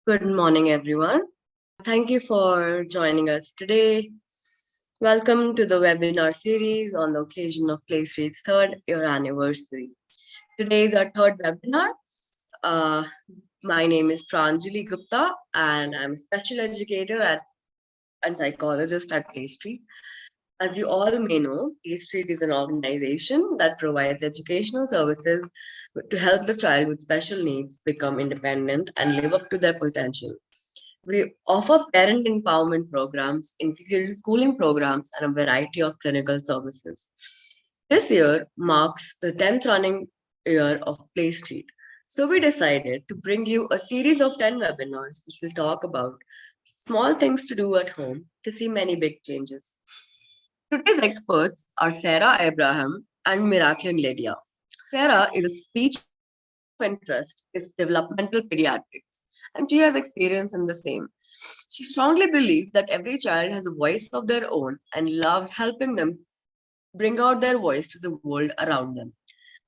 Good morning, everyone. Thank you for joining us today. Welcome to the webinar series on the occasion of PlayStreet's third year anniversary. Today is our third webinar. My name is Pranjali Gupta, and I'm a special educator and psychologist at PlayStreet. As you all may know, PlayStreet is an organization that provides educational services to help the child with special needs become independent and live up to their potential. We offer parent empowerment programs, integrated schooling programs, and a variety of clinical services. This year marks the 10th running year of PlayStreet. So we decided to bring you a series of 10 webinars which will talk about small things to do at home to see many big changes. Today's experts are Sarah Abraham and Miraclyn Lydia. Sarah is a speech interest is developmental pediatrics, and she has experience in the same. She strongly believes that every child has a voice of their own and loves helping them bring out their voice to the world around them.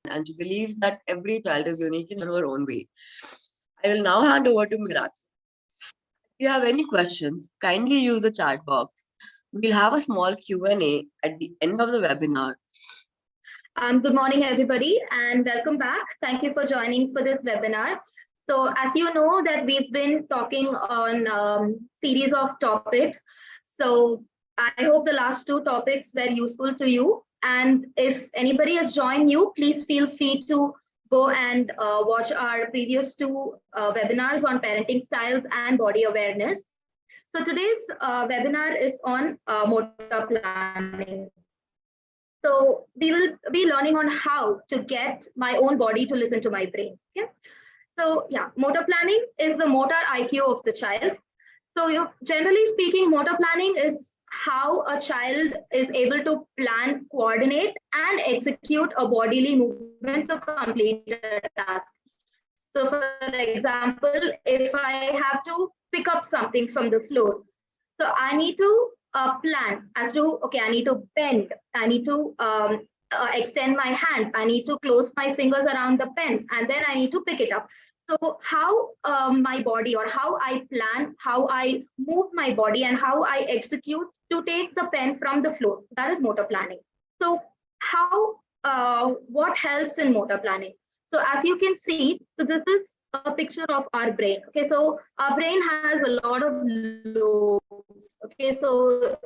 And she believes that every child is unique in her own way. I will now hand over to Miraclyn. If you have any questions, kindly use the chat box. We'll have a small Q&A at the end of the webinar. Good morning, everybody, and welcome back. Thank you for joining for this webinar. So as you know that we've been talking on series of topics. So I hope the last two topics were useful to you. And if anybody has joined new, please feel free to go and watch our previous two webinars on parenting styles and body awareness. So today's webinar is on motor planning. So we will be learning on how to get my own body to listen to my brain. Okay. So yeah, motor planning is the motor IQ of the child. So generally speaking, motor planning is how a child is able to plan, coordinate, and execute a bodily movement to complete a task. So for example, if I have to pick up something from the floor, so I need to plan as to, okay, I need to bend, I need to extend my hand, I need to close my fingers around the pen, and then I need to pick it up. So how my body, or how I plan, how I move my body, and how I execute to take the pen from the floor, that is motor planning. So what helps in motor planning? So as you can see, so this is a picture of our brain. Okay, so our brain has a lot of lobes. Okay, so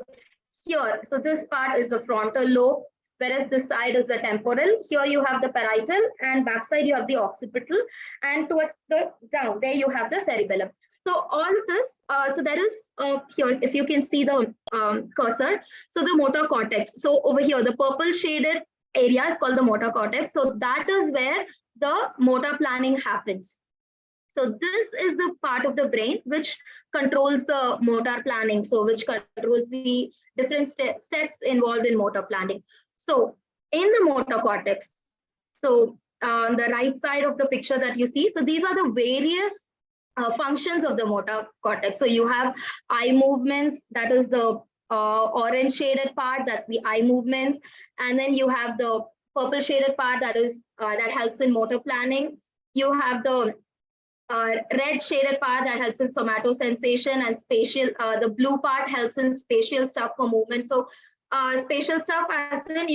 here, so this part is the frontal lobe, whereas this side is the temporal. Here you have the parietal, and backside you have the occipital, and towards the down there you have the cerebellum. So all of this, so there is here, if you can see the cursor, so the motor cortex. So over here, the purple shaded area is called the motor cortex. So that is where the motor planning happens. So this is the part of the brain which controls the motor planning, so which controls the different steps involved in motor planning. So in the motor cortex, so on the right side of the picture that you see, so these are the various functions of the motor cortex. So you have eye movements, that is the orange shaded part, that's the eye movements, and then you have the purple shaded part, that is that helps in motor planning. You have the red shaded part that helps in somatosensation, and spatial, the blue part helps in spatial stuff for movement. So spatial stuff as in,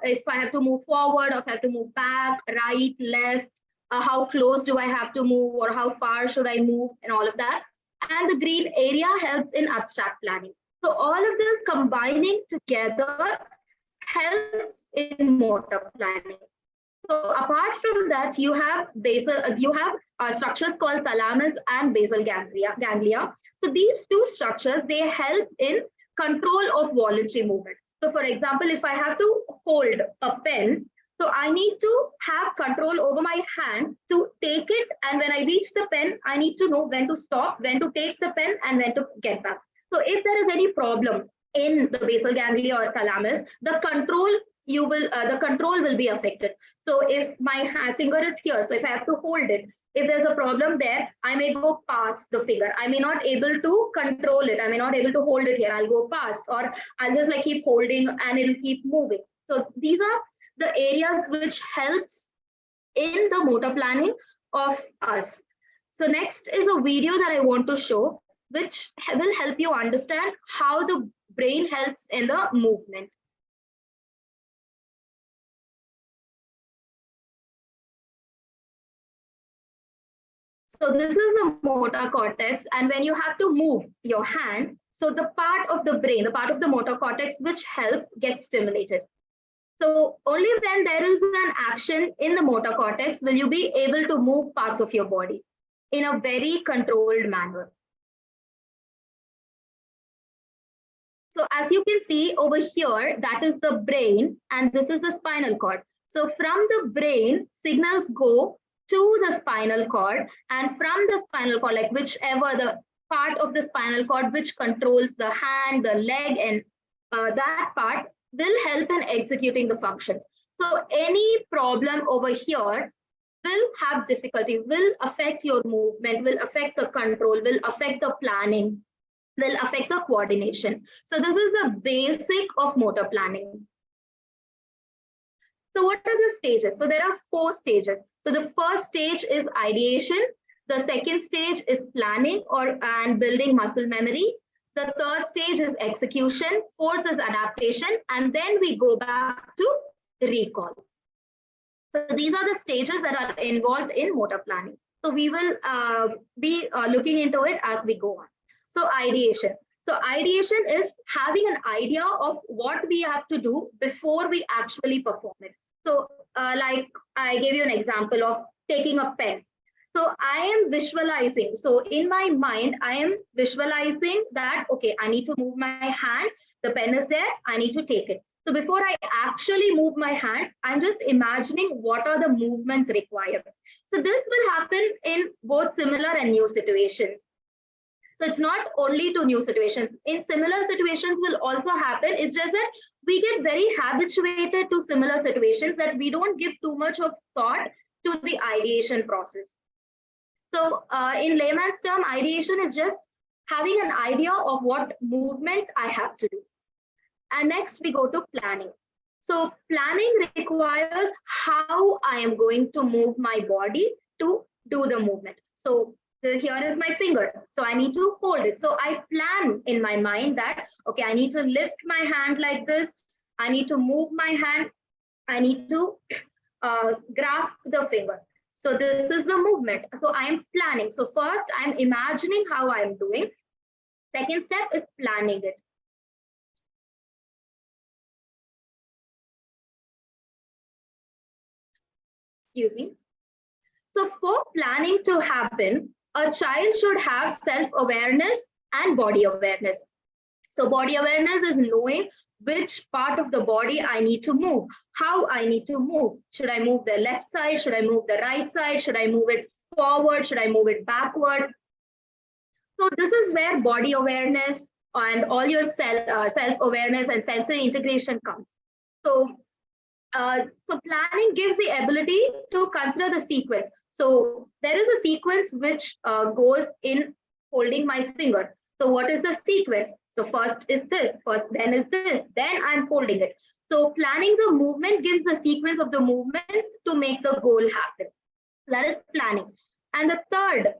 if I have to move forward, or if I have to move back, right, left, how close do I have to move, or how far should I move, and all of that. And the green area helps in abstract planning. So all of this combining together helps in motor planning. So apart from that, you have structures called thalamus and basal ganglia. So these two structures, they help in control of voluntary movement. So for example, if I have to hold a pen, so I need to have control over my hand to take it, and when I reach the pen, I need to know when to stop, when to take the pen, and when to get back. So if there is any problem in the basal ganglia or thalamus, the control will be affected. So if my finger is here, so if I have to hold it, if there's a problem there, I may go past the finger. I may not able to control it. I may not able to hold it here. I'll go past, or I'll just like keep holding and it'll keep moving. So these are the areas which helps in the motor planning of us. So next is a video that I want to show, which will help you understand how the brain helps in the movement. So this is the motor cortex, and when you have to move your hand, so the part of the brain, the part of the motor cortex which helps gets stimulated. So only when there is an action in the motor cortex will you be able to move parts of your body in a very controlled manner. So as you can see over here, that is the brain and this is the spinal cord. So from the brain, signals go to the spinal cord, and from the spinal cord, like whichever the part of the spinal cord which controls the hand, the leg, and that part will help in executing the functions. So any problem over here will have difficulty, will affect your movement, will affect the control, will affect the planning, will affect the coordination. So this is the basic of motor planning. So what are the stages? So there are 4 stages. So the first stage is ideation. The second stage is planning and building muscle memory. The third stage is execution. Fourth is adaptation. And then we go back to recall. So these are the stages that are involved in motor planning. So we will be looking into it as we go on. So ideation. So ideation is having an idea of what we have to do before we actually perform it. So like I gave you an example of taking a pen. So I am visualizing. So in my mind, I am visualizing that, okay, I need to move my hand. The pen is there. I need to take it. So before I actually move my hand, I'm just imagining what are the movements required. So this will happen in both similar and new situations. So it's not only to new situations. In similar situations will also happen. It's just that we get very habituated to similar situations that we don't give too much of thought to the ideation process. So in layman's term, ideation is just having an idea of what movement I have to do. And next we go to planning. So planning requires how I am going to move my body to do the movement. So here is my finger. So I need to hold it. So I plan in my mind that, okay, I need to lift my hand like this. I need to move my hand. I need to grasp the finger. So this is the movement. So I'm planning. So first I'm imagining how I'm doing. Second step is planning it. Excuse me. So for planning to happen, a child should have self-awareness and body awareness. So body awareness is knowing which part of the body I need to move, how I need to move. Should I move the left side? Should I move the right side? Should I move it forward? Should I move it backward? So this is where body awareness and all your self-awareness and sensory integration comes. So planning gives the ability to consider the sequence. So there is a sequence which goes in holding my finger. So what is the sequence? So first is this, first then is this, then I'm holding it. So planning the movement gives the sequence of the movement to make the goal happen. That is planning. And the third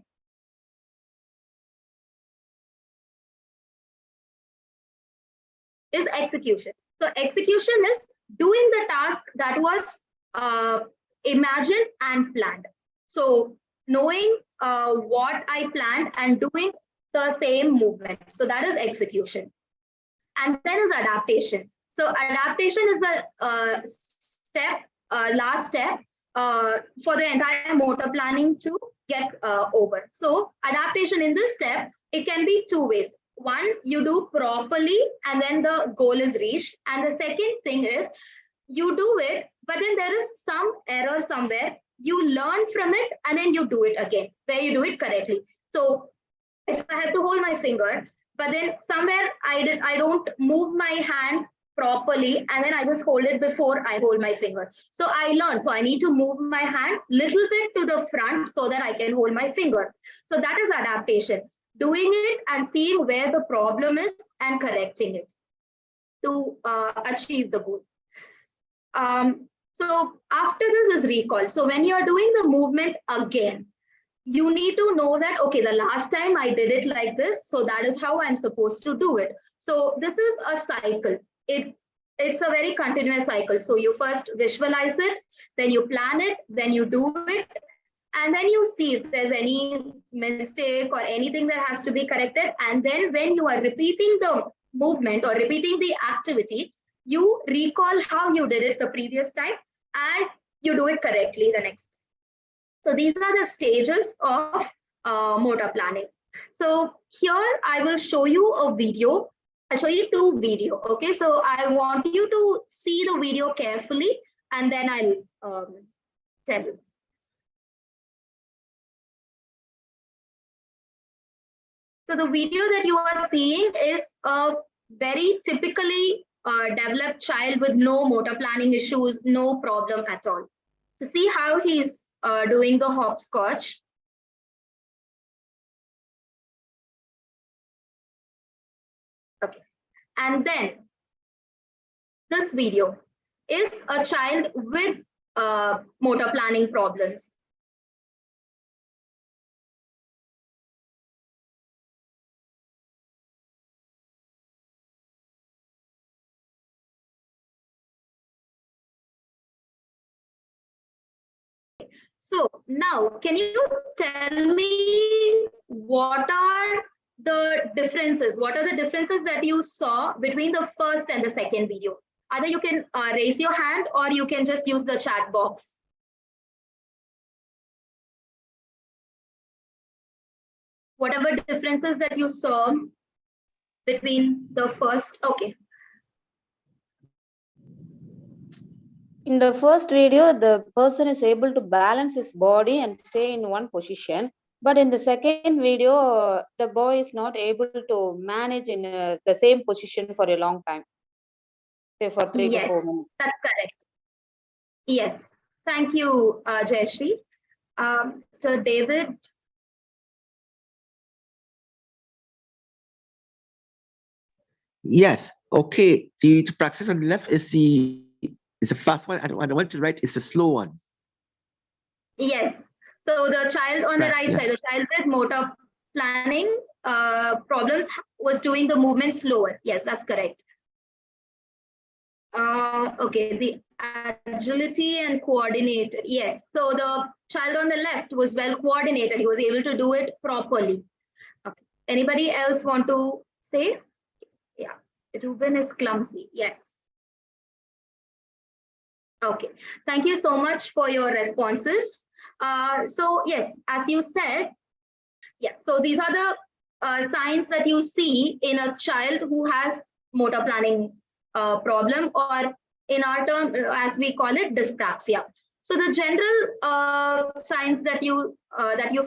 is execution. So execution is doing the task that was imagined and planned. So knowing what I planned and doing the same movement. So that is execution. And then is adaptation. So adaptation is the last step for the entire motor planning to get over. So adaptation in this step, it can be 2 ways. One, you do properly and then the goal is reached. And the second thing is you do it, but then there is some error somewhere. You learn from it and then you do it again, where you do it correctly. So if I have to hold my finger, but then somewhere I don't move my hand properly and then I just hold it before I hold my finger. So I learned, so I need to move my hand little bit to the front so that I can hold my finger. So that is adaptation, doing it and seeing where the problem is and correcting it to achieve the goal. So after this is recall. So when you're doing the movement again, you need to know that, okay, the last time I did it like this, so that is how I'm supposed to do it. So this is a cycle. It's a very continuous cycle. So you first visualize it, then you plan it, then you do it, and then you see if there's any mistake or anything that has to be corrected. And then when you are repeating the movement or repeating the activity, you recall how you did it the previous time and you do it correctly the next. So these are the stages of motor planning. So here I will show you a video. I'll show you two videos. Okay, so I want you to see the video carefully and then I'll tell you. So the video that you are seeing is a very typically developed child with no motor planning issues, no problem at all. To see how he's doing the hopscotch. Okay, and then this video is a child with motor planning problems. So now, can you tell me what are the differences? What are the differences that you saw between the first and the second video? Either you can raise your hand or you can just use the chat box. Whatever differences that you saw between the first, okay. In the first video, the person is able to balance his body and stay in one position. But in the second video, the boy is not able to manage in the same position for a long time, say for 3 to 4 minutes. That's correct. Yes, thank you, Jayashree. Mr. David. Yes, okay. The practice on the left is the fast one, and the one to the right is the slow one. Yes. So the child on the right Yes. side, the child with motor planning problems was doing the movement slower. Yes, that's correct. Okay, the agility and coordinated. Yes. So the child on the left was well coordinated. He was able to do it properly. Okay. Anybody else want to say? Yeah. Ruben is clumsy. Yes. Okay. Thank you so much for your responses. So yes, as you said, yes. So these are the signs that you see in a child who has motor planning problem, or in our term, as we call it, dyspraxia. So the general signs that you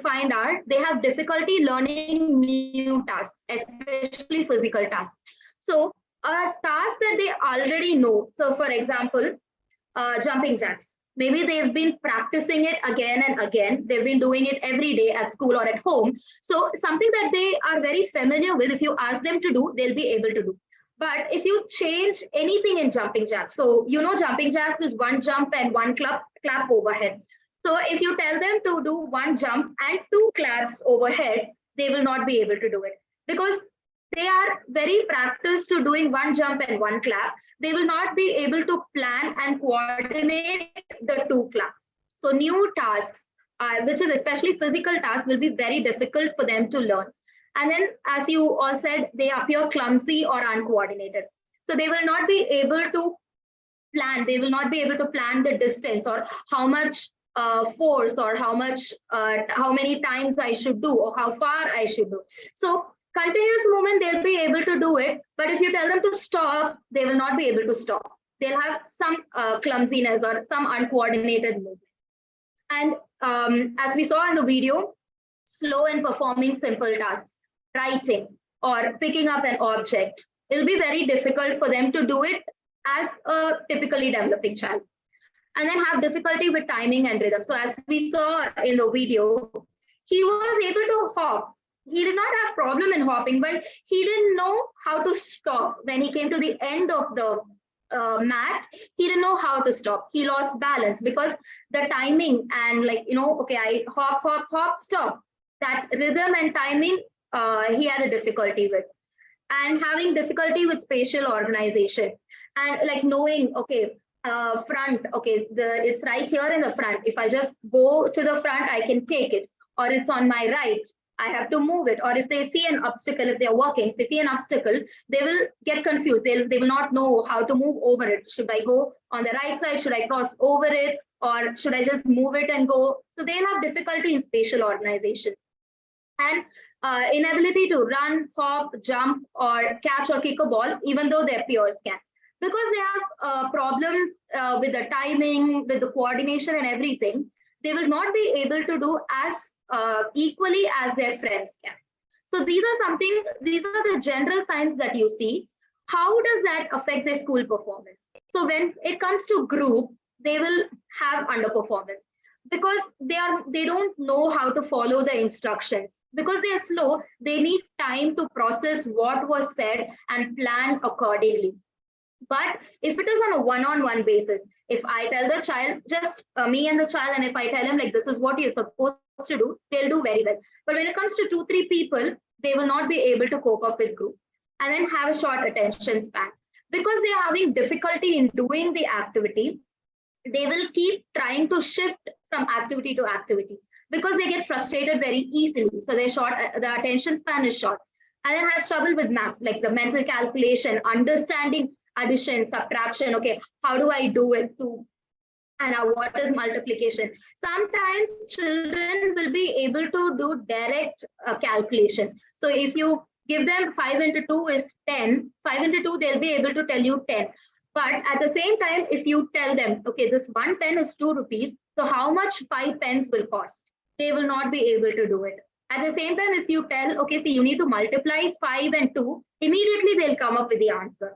find are they have difficulty learning new tasks, especially physical tasks. So a task that they already know. So for example, jumping jacks. Maybe they've been practicing it again and again. They've been doing it every day at school or at home. So something that they are very familiar with, if you ask them to do, they'll be able to do. But if you change anything in jumping jacks, so you know jumping jacks is one jump and one clap overhead. So if you tell them to do one jump and two claps overhead, they will not be able to do it because they are very practiced to doing one jump and one clap. They will not be able to plan and coordinate the two claps. So new tasks, which is especially physical tasks, will be very difficult for them to learn. And then, as you all said, they appear clumsy or uncoordinated. So they will not be able to plan. They will not be able to plan the distance or how much force or how many times I should do or how far I should do. So continuous movement, they'll be able to do it. But if you tell them to stop, they will not be able to stop. They'll have some clumsiness or some uncoordinated movement. And as we saw in the video, slow in performing simple tasks, writing or picking up an object, it'll be very difficult for them to do it as a typically developing child. And then have difficulty with timing and rhythm. So as we saw in the video, he was able to hop. He did not have problem in hopping, but he didn't know how to stop when he came to the end of the mat, he didn't know how to stop. He lost balance because the timing and okay, I hop, hop, hop, stop. That rhythm and timing, he had a difficulty with. And having difficulty with spatial organization and knowing, okay, front, okay, it's right here in the front. If I just go to the front, I can take it, or it's on my right, I have to move it. Or if they see an obstacle, if they're walking, if they see an obstacle, they will get confused. They will not know how to move over it. Should I go on the right side? Should I cross over it? Or should I just move it and go? So they'll have difficulty in spatial organization. And inability to run, hop, jump, or catch or kick a ball, even though their peers can. Because they have problems with the timing, with the coordination and everything, they will not be able to do as equally as their friends can. So these are the general signs that you see. How does that affect their school performance? So when it comes to group, they will have underperformance because they don't know how to follow the instructions. Because they are slow, they need time to process what was said and plan accordingly. But if it is on a one-on-one basis, if I tell the child, just me and the child, and if I tell him this is what you're supposed to do, they'll do very well. But when it comes to 2-3 people, they will not be able to cope up with group and then have a short attention span. Because they are having difficulty in doing the activity, they will keep trying to shift from activity to activity because they get frustrated very easily. So the attention span is short. And then has trouble with maths, like the mental calculation, understanding addition, subtraction. Okay, how do I do it? And what is multiplication? Sometimes children will be able to do direct calculations. So if you give them 5 into 2 is 10, 5 into 2, they'll be able to tell you 10. But at the same time, if you tell them, okay, this 1 pen is 2 rupees, so how much 5 pens will cost? They will not be able to do it. At the same time, if you tell, okay, see, you need to multiply 5 and 2, immediately they'll come up with the answer.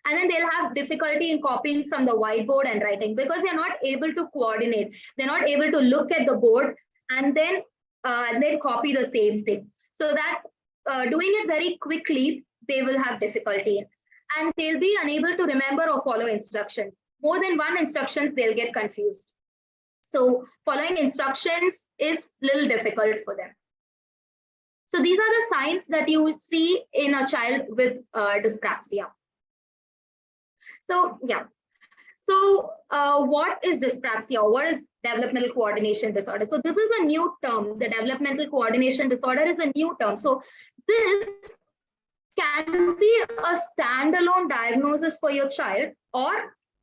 And then they'll have difficulty in copying from the whiteboard and writing because they're not able to coordinate. They're not able to look at the board and then copy the same thing. So that doing it very quickly, they will have difficulty in. And they'll be unable to remember or follow instructions. More than one instructions, they'll get confused. So following instructions is a little difficult for them. So these are the signs that you see in a child with dyspraxia. So yeah. So what is dyspraxia? What is developmental coordination disorder? So this is a new term. The developmental coordination disorder is a new term. So this can be a standalone diagnosis for your child, or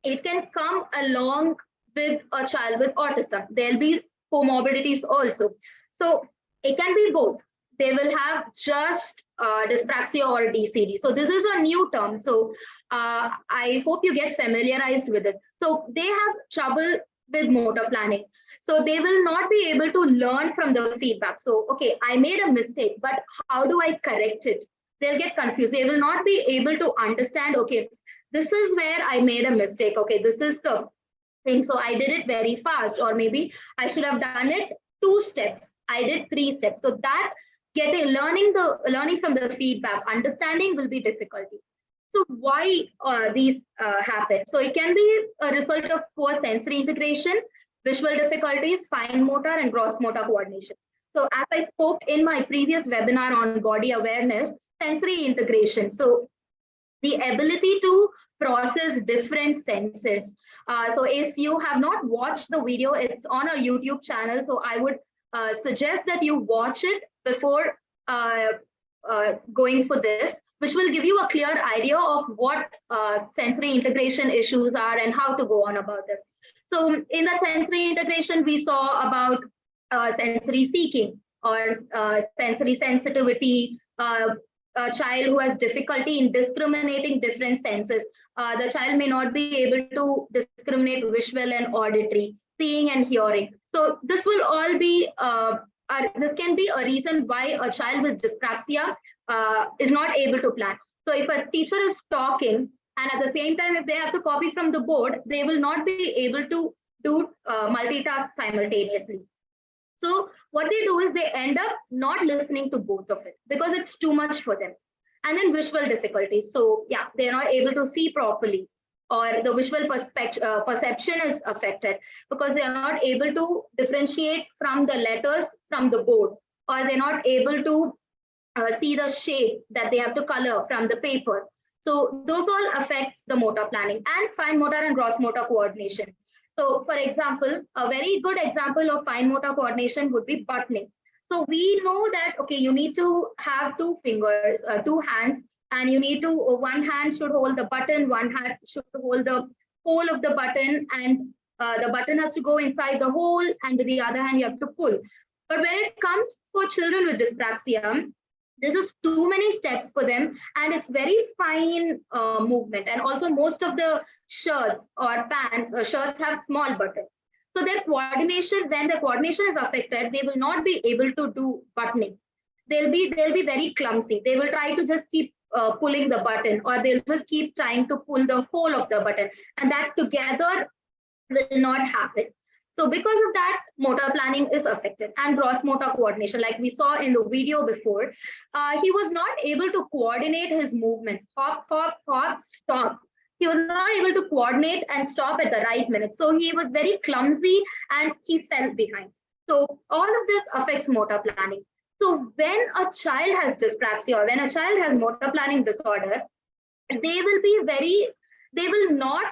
it can come along with a child with autism. There'll be comorbidities also. So it can be both. They will have just dyspraxia or DCD. So this is a new term. So I hope you get familiarized with this. So they have trouble with motor planning. So they will not be able to learn from the feedback. So, okay, I made a mistake, but how do I correct it? They'll get confused. They will not be able to understand, okay, this is where I made a mistake. Okay, this is the thing. So I did it very fast, or maybe I should have done it 2 steps. I did 3 steps. So that learning from the feedback, understanding will be difficulty. So why these happen? So it can be a result of poor sensory integration, visual difficulties, fine motor, and gross motor coordination. So as I spoke in my previous webinar on body awareness, sensory integration. So the ability to process different senses. So if you have not watched the video, it's on our YouTube channel. So I would suggest that you watch it before going for this, which will give you a clear idea of what sensory integration issues are and how to go on about this. So in the sensory integration, we saw about sensory seeking or sensory sensitivity, a child who has difficulty in discriminating different senses. The child may not be able to discriminate visual and auditory, seeing and hearing. So this will all be, this can be a reason why a child with dyspraxia is not able to plan. So if a teacher is talking and at the same time, if they have to copy from the board, they will not be able to do multitask simultaneously. So what they do is they end up not listening to both of it because it's too much for them. And then visual difficulties. So yeah, they're not able to see properly. or the visual perception is affected because they are not able to differentiate from the letters from the board, or they're not able to see the shape that they have to color from the paper. So those all affects the motor planning and fine motor and gross motor coordination. So for example, a very good example of fine motor coordination would be buttoning. So we know that, okay, you need to have two fingers, two hands, and you need to, one hand should hold the button, one hand should hold the hole of the button, and the button has to go inside the hole, and with the other hand, you have to pull. But when it comes for children with dyspraxia, there's just too many steps for them, and it's very fine movement. And also most of the shirts or pants or shirts have small buttons. So their coordination, when the coordination is affected, they will not be able to do buttoning. They'll be very clumsy. They will try to just keep pulling the button, or they'll just keep trying to pull the hole of the button, and that together will not happen. So because of that, motor planning is affected, and gross motor coordination, like we saw in the video before, he was not able to coordinate his movements, hop, hop, hop, stop. He was not able to coordinate and stop at the right minute. So he was very clumsy and he fell behind. So all of this affects motor planning. So when a child has dyspraxia, or when a child has motor planning disorder, they will not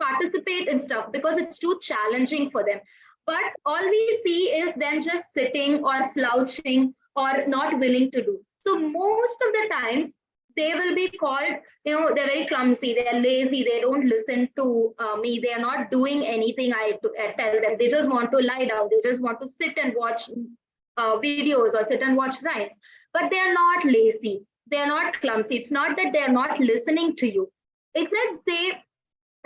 participate in stuff because it's too challenging for them. But all we see is them just sitting or slouching or not willing to do. So most of the times they will be called, they're very clumsy, they're lazy, they don't listen to me, they are not doing anything I tell them. They just want to lie down, they just want to sit and watch videos or sit and watch rhymes. But they are not lazy, they are not clumsy. It's not that they are not listening to you. It's that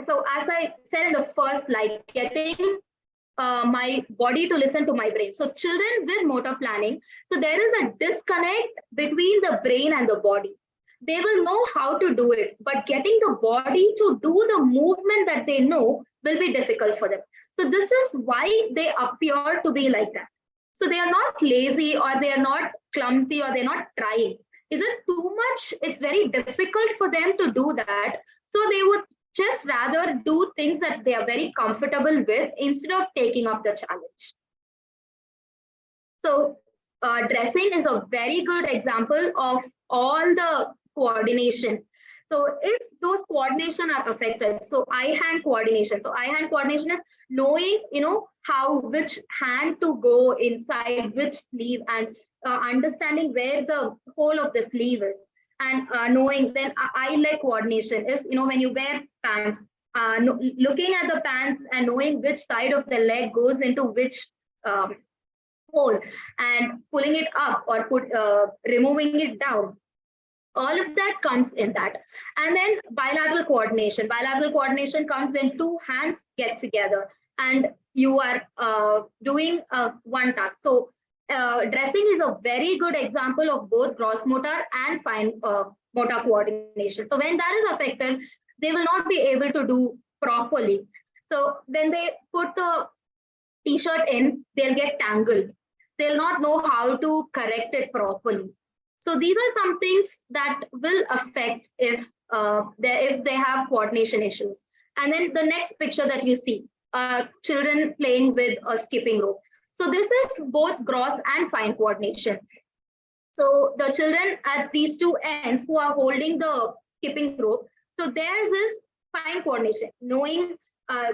so as I said in the first slide, getting my body to listen to my brain. So children with motor planning, so there is a disconnect between the brain and the body. They will know how to do it, but getting the body to do the movement that they know will be difficult for them. So this is why they appear to be like that. So they are not lazy, or they are not clumsy, or they're not trying. Is it too much? It's very difficult for them to do that. So they would just rather do things that they are very comfortable with instead of taking up the challenge. So dressing is a very good example of all the coordination. So if those coordination are affected, so eye-hand coordination. So eye-hand coordination is knowing, how which hand to go inside which sleeve, and understanding where the whole of the sleeve is. And knowing then eye-leg coordination is, when you wear pants, looking at the pants and knowing which side of the leg goes into which hole, and pulling it up or removing it down. All of that comes in that. And then bilateral coordination. Bilateral coordination comes when two hands get together and you are doing one task. So dressing is a very good example of both gross motor and fine motor coordination. So when that is affected, they will not be able to do properly. So when they put the t-shirt in, they'll get tangled. They'll not know how to correct it properly. So these are some things that will affect if they have coordination issues. And then the next picture that you see, children playing with a skipping rope. So this is both gross and fine coordination. So the children at these two ends who are holding the skipping rope, so theirs is fine coordination, knowing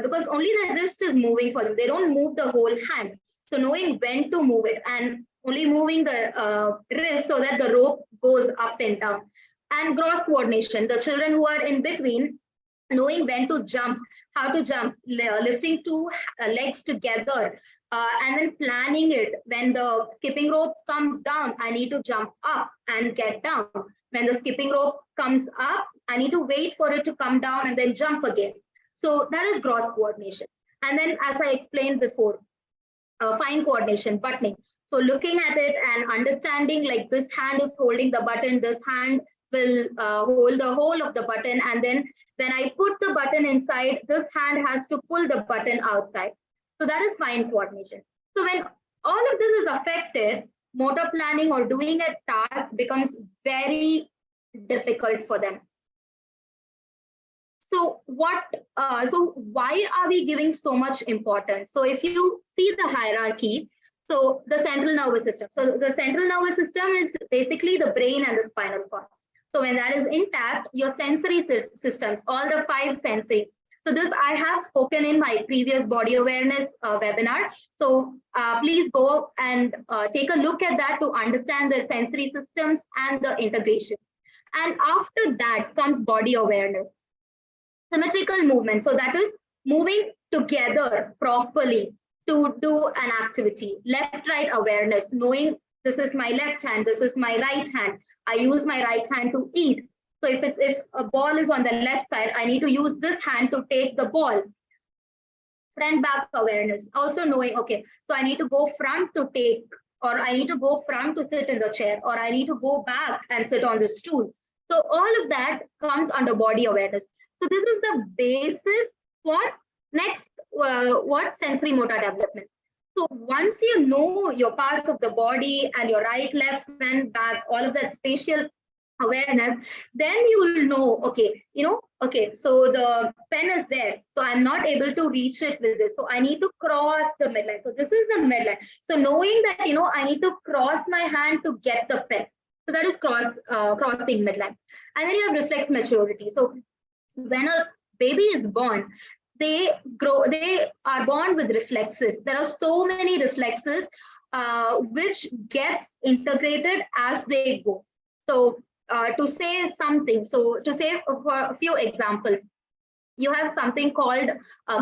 because only the wrist is moving for them. They don't move the whole hand. So knowing when to move it and only moving the wrist so that the rope goes up and down. And gross coordination, the children who are in between, knowing when to jump, how to jump, lifting two legs together, and then planning it. When the skipping rope comes down, I need to jump up and get down. When the skipping rope comes up, I need to wait for it to come down and then jump again. So that is gross coordination. And then, as I explained before, fine coordination, buttoning. So looking at it and understanding, like this hand is holding the button, this hand will hold the whole of the button, and then when I put the button inside, this hand has to pull the button outside. So that is fine coordination. So when all of this is affected, motor planning or doing a task becomes very difficult for them. So why are we giving so much importance? So if you see the hierarchy, so the central nervous system. So the central nervous system is basically the brain and the spinal cord. So when that is intact, your sensory systems, all the 5 sensory. So this I have spoken in my previous body awareness webinar. So please go and take a look at that to understand the sensory systems and the integration. And after that comes body awareness. Symmetrical movement. So that is moving together properly to do an activity. Left-right awareness, knowing this is my left hand, this is my right hand. I use my right hand to eat. So if a ball is on the left side, I need to use this hand to take the ball. Front back awareness. Also knowing, okay, so I need to go front to take, or I need to go front to sit in the chair, or I need to go back and sit on the stool. So all of that comes under body awareness. So this is the basis for next what sensory motor development. So once you know your parts of the body and your right, left, front, back, all of that spatial awareness, then you will know, okay, okay, so the pen is there, so I'm not able to reach it with this, so I need to cross the midline. So this is the midline. So knowing that, I need to cross my hand to get the pen. So that is crossing midline. And then you have reflex maturity. So when a baby is born, they are born with reflexes. There are so many reflexes which gets integrated as they go. So to say something, so to say for a few examples, you have something called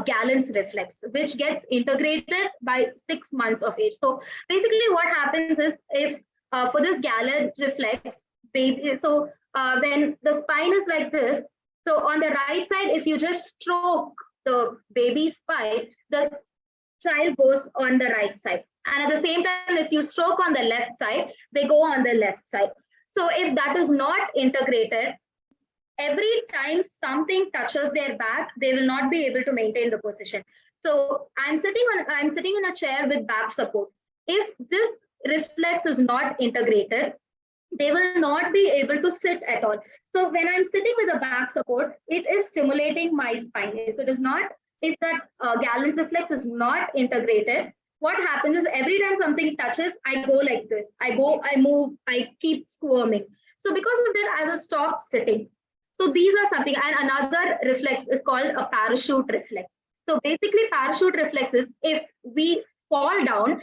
Gallen's reflex, which gets integrated by 6 months of age. So basically what happens is, if for this Gallen reflex, baby, so when the spine is like this, so on the right side, if you just stroke the baby's spine, the child goes on the right side. And at the same time, if you stroke on the left side, they go on the left side. So if that is not integrated, every time something touches their back, they will not be able to maintain the position. So I'm sitting in a chair with back support. If this reflex is not integrated, they will not be able to sit at all. So when I'm sitting with a back support, it is stimulating my spine. If that Gallen reflex is not integrated, what happens is every time something touches, I go like this. I move, I keep squirming. So because of that, I will stop sitting. So these are something, and another reflex is called a parachute reflex. So basically parachute reflex is, if we fall down,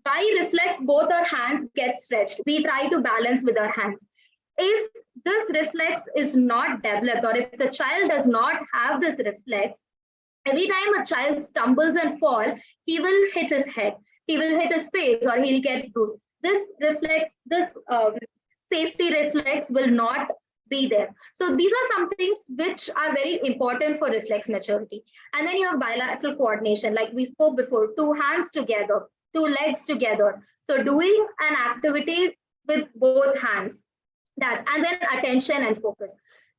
by reflex, both our hands get stretched. We try to balance with our hands. If this reflex is not developed, or if the child does not have this reflex, every time a child stumbles and falls, he will hit his head, he will hit his face, or he'll get bruised. This reflex, this safety reflex will not be there. So these are some things which are very important for reflex maturity. And then you have bilateral coordination, like we spoke before, 2 hands together, 2 legs together. So doing an activity with both hands, that, and then attention and focus.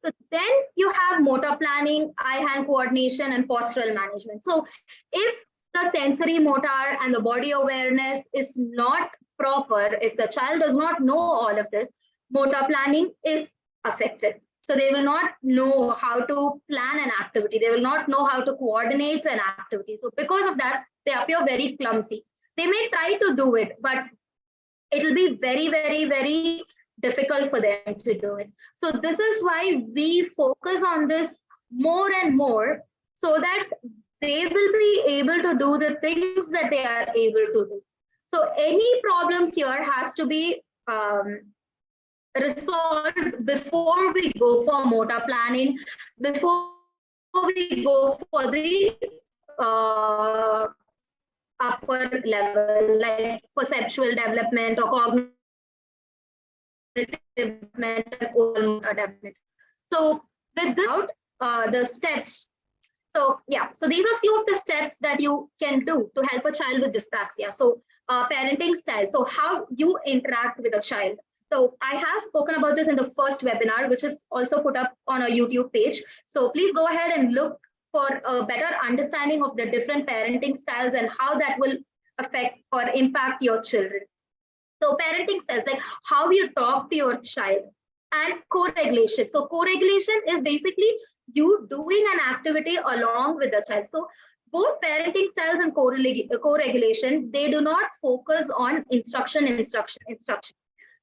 So then you have motor planning, eye-hand coordination, and postural management. So if the sensory motor and the body awareness is not proper, if the child does not know all of this, motor planning is affected. So they will not know how to plan an activity. They will not know how to coordinate an activity. So because of that, they appear very clumsy. They may try to do it, but it will be very, very, very difficult for them to do it. So this is why we focus on this more and more, so that they will be able to do the things that they are able to do. So any problem here has to be resolved before we go for motor planning, before we go for the upper level, like perceptual development or cognitive development and oral development. So with this, the steps. So yeah, so these are few of the steps that you can do to help a child with dyspraxia. So parenting style, so how you interact with a child. So I have spoken about this in the first webinar, which is also put up on our YouTube page. So please go ahead and look for a better understanding of the different parenting styles and how that will affect or impact your children. So parenting styles, like how you talk to your child. and co-regulation. So co-regulation is basically you doing an activity along with the child. So both parenting styles and co-regulation, they do not focus on instruction.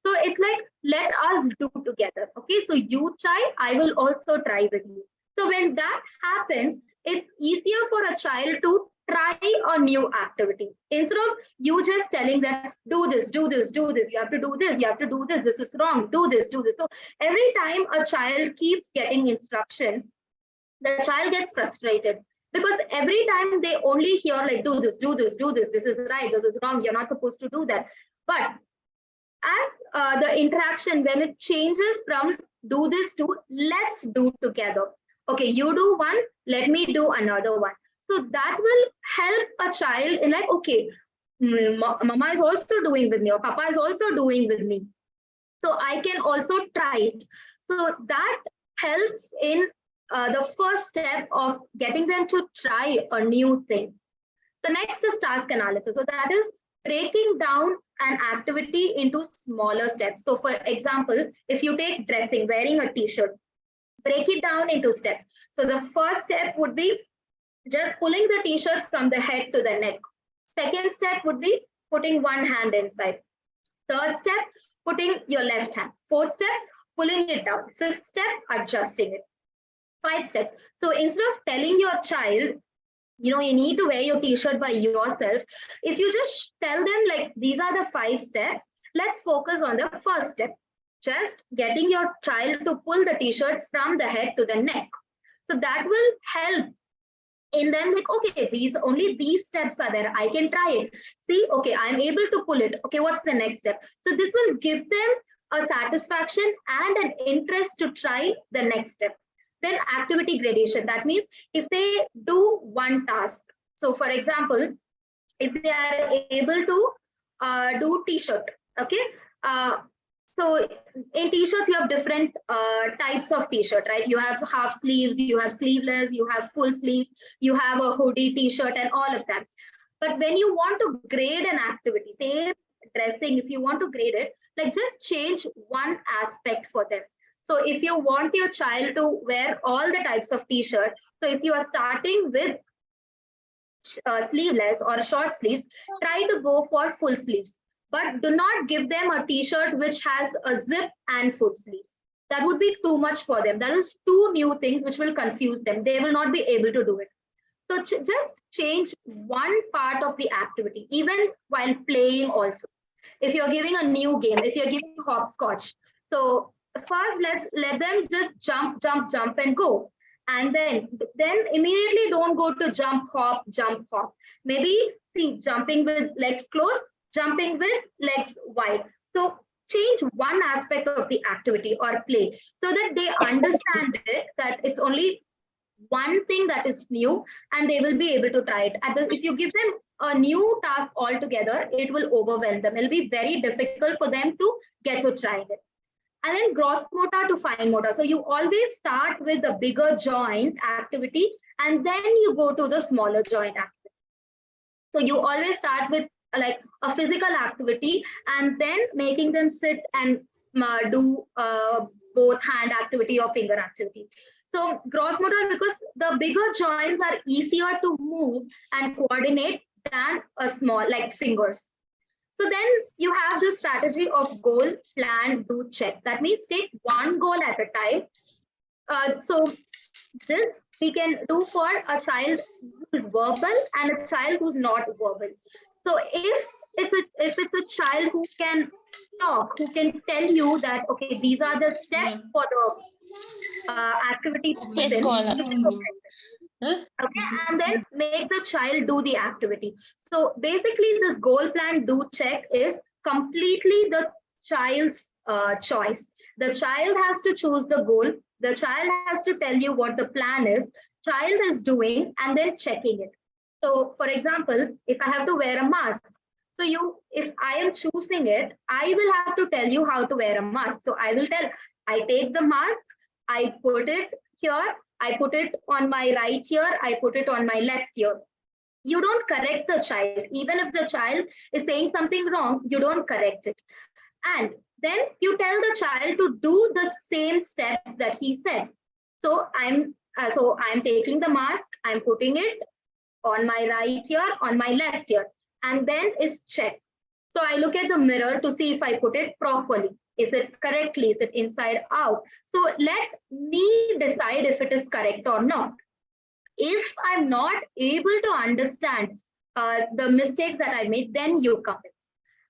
So it's like, let us do together. Okay, so you try, I will also try with you. So when that happens, it's easier for a child to try a new activity. Instead of you just telling them, do this, do this, do this, you have to do this, you have to do this is wrong, do this, do this. So every time a child keeps getting instructions, the child gets frustrated, because every time they only hear like, do this, do this, do this, this is right, this is wrong, you're not supposed to do that. But as the interaction, when it changes from do this to let's do together. Okay, you do one, let me do another one. So that will help a child in like, okay, mama is also doing with me, or papa is also doing with me, so I can also try it. So that helps in the first step of getting them to try a new thing. The next is task analysis. So that is breaking down an activity into smaller steps. So for example, if you take dressing, wearing a t-shirt, break it down into steps. So the first step would be just pulling the t-shirt from the head to the neck. Second step would be putting one hand inside. Third step, putting your left hand. Fourth step, pulling it down. Fifth step, adjusting it. 5 steps. So instead of telling your child, you know, you need to wear your t-shirt by yourself, if you just tell them like, these are the 5 steps, let's focus on the first step, just getting your child to pull the t-shirt from the head to the neck. So that will help in them, like, okay, these steps are there, I can try it. See, okay, I'm able to pull it. Okay, what's the next step? So this will give them a satisfaction and an interest to try the next step. Then activity gradation. That means if they do one task, so for example, if they are able to do t-shirt, okay, so in t-shirts you have different types of t-shirt, right? You have half sleeves, you have sleeveless, you have full sleeves, you have a hoodie t-shirt and all of that. But when you want to grade an activity, say dressing, if you want to grade it, like just change one aspect for them. So if you want your child to wear all the types of t-shirt, so if you are starting with sleeveless or short sleeves, try to go for full sleeves. But do not give them a t-shirt which has a zip and full sleeves. That would be too much for them. That is 2 new things which will confuse them. They will not be able to do it. So just change one part of the activity, even while playing also. If you're giving a new game, if you're giving hopscotch, so first let them just jump and go. And then immediately don't go to jump, hop. Maybe see, jumping with legs closed, jumping with legs wide. So change one aspect of the activity or play so that they understand it, that it's only one thing that is new and they will be able to try it. If you give them a new task altogether, it will overwhelm them. It'll be very difficult for them to get to try it. And then gross motor to fine motor. So you always start with the bigger joint activity and then you go to the smaller joint activity. So you always start with like a physical activity and then making them sit and do both hand activity or finger activity. So gross motor, because the bigger joints are easier to move and coordinate than a small, like fingers. So then you have the strategy of goal, plan, do, check. That means take one goal at a time. So this we can do for a child who is verbal and a child who's not verbal. So if it's a child who can talk, who can tell you that, okay, these are the steps for the activity to okay, and then make the child do the activity. So basically this goal, plan, do, check is completely the child's choice. The child has to choose the goal, the child has to tell you what the plan is, child is doing and then checking it. So for example, if I have to wear a mask, so if I am choosing it, I will have to tell you how to wear a mask. So I will tell, I take the mask, I put it here, I put it on my right ear, I put it on my left ear. You don't correct the child. Even if the child is saying something wrong, you don't correct it. And Then you tell the child to do the same steps that he said. So I'm taking the mask, I'm putting it on my right ear, on my left ear, and then is check. So I look at the mirror to see if I put it properly. Is it correctly? Is it inside out? So let me decide if it is correct or not. If I'm not able to understand the mistakes that I made, then you come in.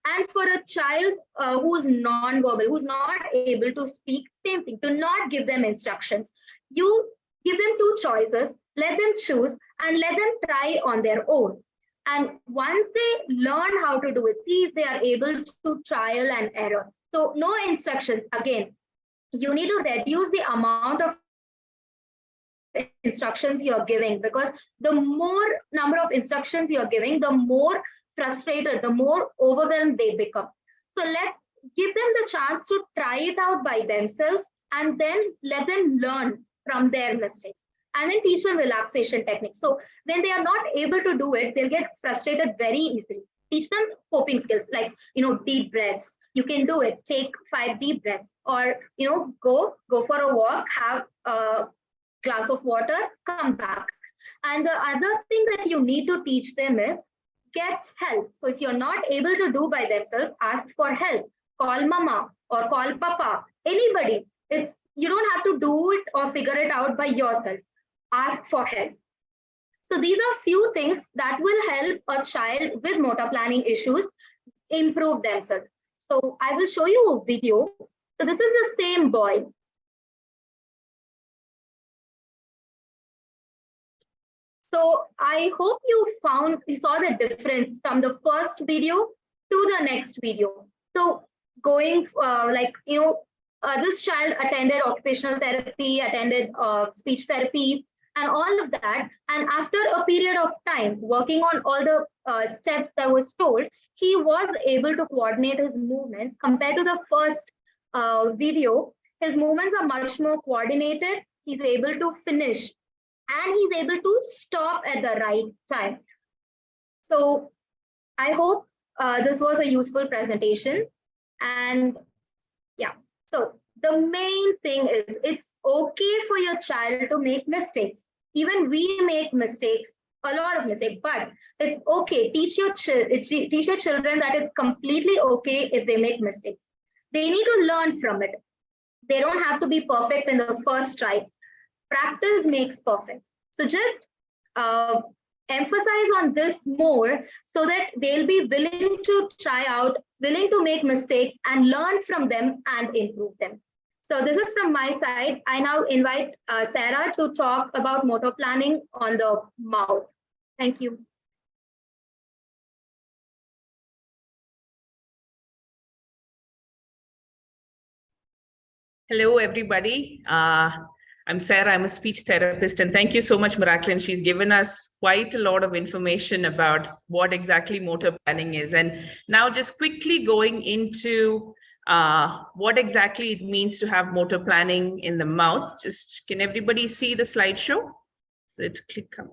And for a child who's non-verbal, who's not able to speak, same thing. Do not give them instructions. You give them two choices, let them choose, and let them try on their own. And once they learn how to do it, see if they are able to trial and error. So no instructions. Again, you need to reduce the amount of instructions you're giving, because the more number of instructions you're giving, the more frustrated, the more overwhelmed they become. So give them the chance to try it out by themselves, and then let them learn from their mistakes, and then teach them relaxation techniques. So when they are not able to do it, they'll get frustrated very easily. Teach them coping skills, like, deep breaths. You can do it. Take 5 deep breaths, or go for a walk, have a glass of water, come back. And the other thing that you need to teach them is get help. So if you're not able to do by themselves, ask for help. Call mama or call papa, anybody. You don't have to do it or figure it out by yourself. Ask for help. So these are few things that will help a child with motor planning issues improve themselves. So I will show you a video. So this is the same boy. So I hope you saw the difference from the first video to the next video. So going this child attended occupational therapy, attended speech therapy, and all of that. And after a period of time working on all the steps that was told, he was able to coordinate his movements. Compared to the first video, his movements are much more coordinated. He's able to finish, and he's able to stop at the right time. So I hope this was a useful presentation. And yeah, so the main thing is, it's okay for your child to make mistakes. Even we make mistakes, a lot of mistakes, but it's okay. Teach your children that it's completely okay if they make mistakes. They need to learn from it. They don't have to be perfect in the first try. Practice makes perfect. So just emphasize on this more, so that they'll be willing to try out, willing to make mistakes and learn from them and improve them. So this is from my side. I now invite Sarah to talk about motor planning on the mouth. Thank you. Hello, everybody. I'm Sarah. I'm a speech therapist, and thank you so much, Miraclyn. She's given us quite a lot of information about what exactly motor planning is. And now just quickly going into what exactly it means to have motor planning in the mouth. Just, can everybody see the slideshow? Is it click on?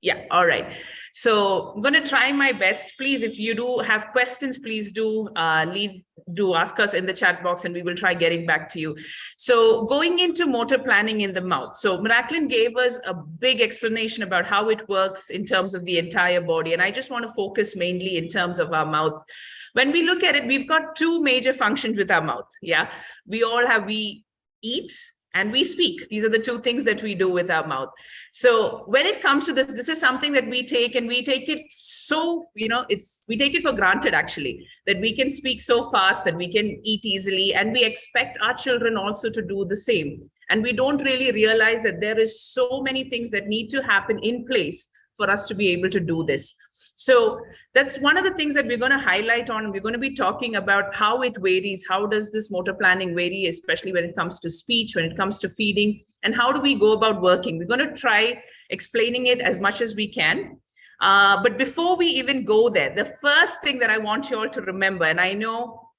Yeah, all right. So I'm going to try my best. Please, if you do have questions, please do ask us in the chat box, and we will try getting back to you. So going into motor planning in the mouth. So Miraclyn gave us a big explanation about how it works in terms of the entire body. And I just want to focus mainly in terms of our mouth. When we look at it, we've got two major functions with our mouth. Yeah, we eat and we speak. These are the two things that we do with our mouth. So when it comes to this is something that we take, and we take it so, we take it for granted, actually, that we can speak so fast, that we can eat easily, and we expect our children also to do the same. And we don't really realize that there is so many things that need to happen in place for us to be able to do this. So that's one of the things that we're going to highlight on. We're going to be talking about how it varies. How does this motor planning vary, especially when it comes to speech, when it comes to feeding, and how do we go about working? We're going to try explaining it as much as we can. But before we even go there, the first thing that I want you all to remember, and I know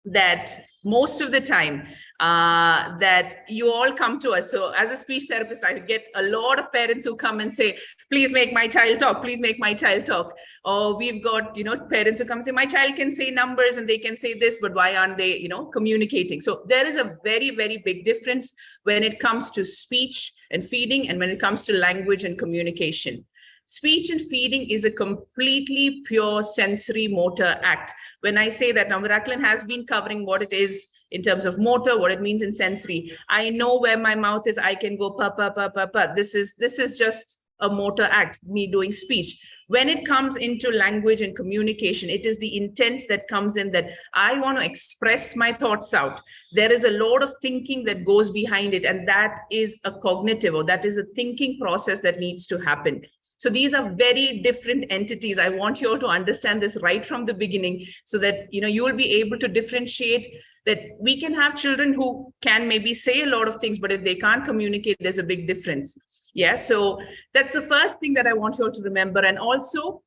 that most of the time that you all come to us. So as a speech therapist, I get a lot of parents who come and say, please make my child talk, please make my child talk. Or we've got, parents who come and say, my child can say numbers and they can say this, but why aren't they, communicating? So there is a very, very big difference when it comes to speech and feeding and when it comes to language and communication. Speech and feeding is a completely pure sensory motor act. When I say that, now Miraclyn has been covering what it is in terms of motor, what it means in sensory. I know where my mouth is, I can go pa, pa, pa, pa, pa. This is just a motor act, me doing speech. When it comes into language and communication, it is the intent that comes in, that I want to express my thoughts out. There is a lot of thinking that goes behind it, and that is a cognitive, or that is a thinking process that needs to happen. So these are very different entities. I want you all to understand this right from the beginning, so that you will be able to differentiate that we can have children who can maybe say a lot of things, but if they can't communicate, there's a big difference. Yeah, so that's the first thing that I want you all to remember. And also,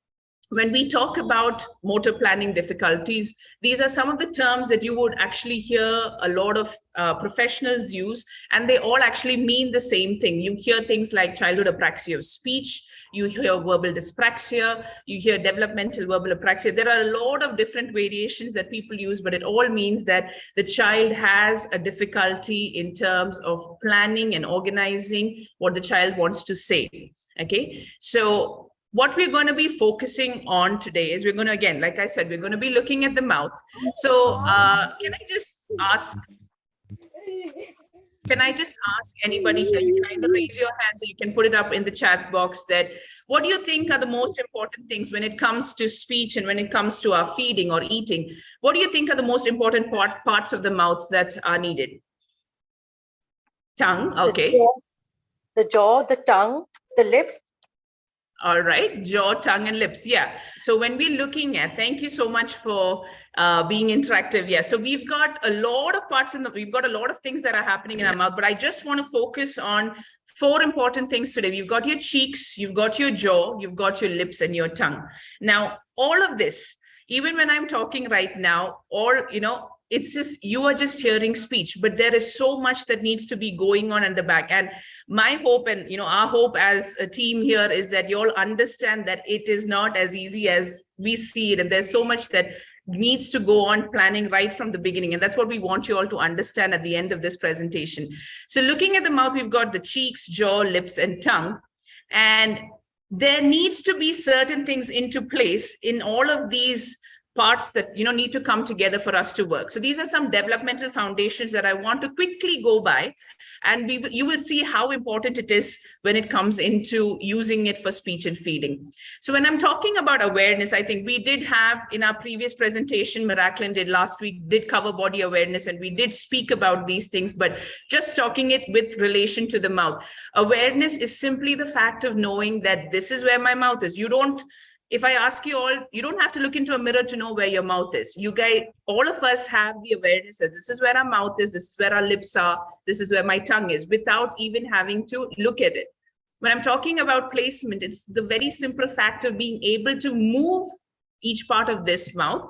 when we talk about motor planning difficulties, these are some of the terms that you would actually hear a lot of professionals use, and they all actually mean the same thing. You hear things like childhood apraxia of speech, you hear verbal dyspraxia, you hear developmental verbal apraxia. There are a lot of different variations that people use, but it all means that the child has a difficulty in terms of planning and organizing what the child wants to say. Okay, so what we're going to be focusing on today is we're going to, again, like I said, we're going to be looking at the mouth. So can I just ask anybody here, you can either raise your hands or you can put it up in the chat box, that what do you think are the most important things when it comes to speech and when it comes to our feeding or eating? What do you think are the most important parts of the mouth that are needed? Tongue, okay. The jaw, the tongue, the lips. All right, jaw, tongue, and lips. Yeah. So when we're looking at, thank you so much for being interactive. Yeah. So we've got a lot of parts we've got a lot of things that are happening in our mouth, but I just want to focus on 4 important things today. You've got your cheeks, you've got your jaw, you've got your lips and your tongue. Now, all of this, even when I'm talking right now, it's just, you are just hearing speech, but there is so much that needs to be going on in the back. And my hope, and our hope as a team here, is that you all understand that it is not as easy as we see it. And there's so much that needs to go on planning right from the beginning. And that's what we want you all to understand at the end of this presentation. So looking at the mouth, we've got the cheeks, jaw, lips, and tongue. And there needs to be certain things into place in all of these parts that need to come together for us to work. So these are some developmental foundations that I want to quickly go by, and you will see how important it is when it comes into using it for speech and feeding. So when I'm talking about awareness, I think we did have in our previous presentation, Miraclyn did last week, did cover body awareness, and we did speak about these things, but just talking it with relation to the mouth. Awareness is simply the fact of knowing that this is where my mouth is. If I ask you all, you don't have to look into a mirror to know where your mouth is. You guys, all of us have the awareness that this is where our mouth is, this is where our lips are, this is where my tongue is, without even having to look at it. When I'm talking about placement, it's the very simple fact of being able to move each part of this mouth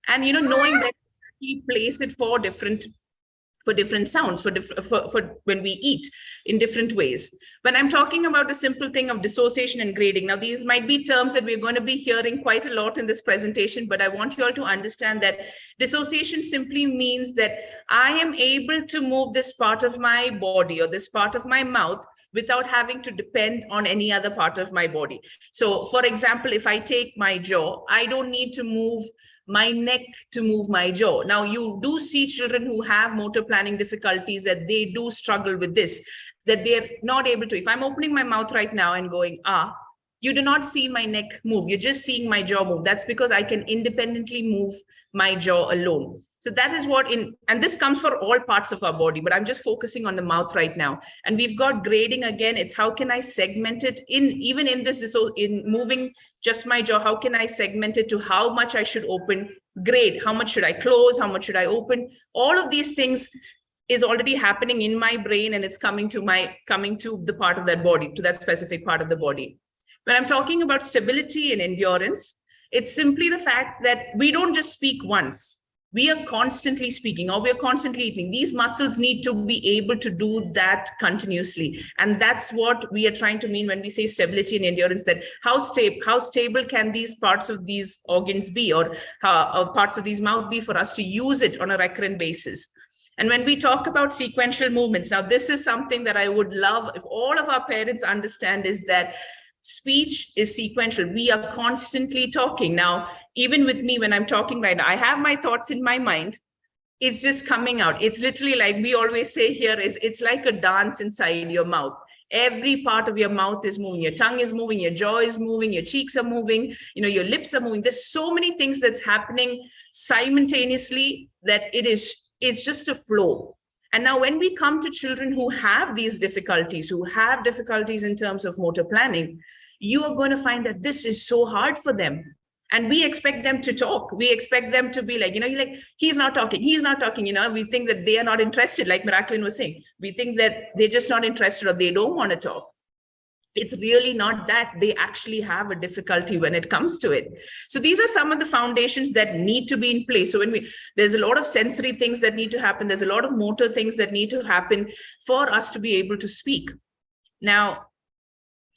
and, knowing that we place it for different sounds, for when we eat in different ways. When I'm talking about the simple thing of dissociation and grading, now these might be terms that we're going to be hearing quite a lot in this presentation, but I want you all to understand that dissociation simply means that I am able to move this part of my body or this part of my mouth without having to depend on any other part of my body. So for example, if I take my jaw, I don't need to move my neck to move my jaw. Now, you do see children who have motor planning difficulties that they do struggle with this, that they're not able to. If I'm opening my mouth right now and going, you do not see my neck move. You're just seeing my jaw move. That's because I can independently move my jaw alone. So that is what and this comes for all parts of our body, but I'm just focusing on the mouth right now. And we've got grading again. It's how can I segment it even in this, so in moving just my jaw, how can I segment it to how much I should open, grade, how much should I close, how much should I open? All of these things is already happening in my brain, and it's coming to the part of that body, to that specific part of the body. When I'm talking about stability and endurance, it's simply the fact that we don't just speak once. we are constantly speaking or we are constantly eating. These muscles need to be able to do that continuously. And that's what we are trying to mean when we say stability and endurance, that how stable can these parts of these organs be, or parts of these mouth be, for us to use it on a recurrent basis. And when we talk about sequential movements, now this is something that I would love if all of our parents understand, is that speech is sequential. We are constantly talking. Now, even with me, when I'm talking right now, I have my thoughts in my mind. It's just coming out. It's literally like we always say here, is it's like a dance inside your mouth. Every part of your mouth is moving. Your tongue is moving, your jaw is moving, your cheeks are moving, your lips are moving. There's so many things that's happening simultaneously that it's just a flow. And now when we come to children who have these difficulties, in terms of motor planning, you are going to find that this is so hard for them. And we expect them to talk. We expect them to be like, you're like, he's not talking. We think that they are not interested, like Miraclyn was saying. We think that they're just not interested or they don't want to talk. It's really not that. They actually have a difficulty when it comes to it. So these are some of the foundations that need to be in place. So there's a lot of sensory things that need to happen. There's a lot of motor things that need to happen for us to be able to speak. Now,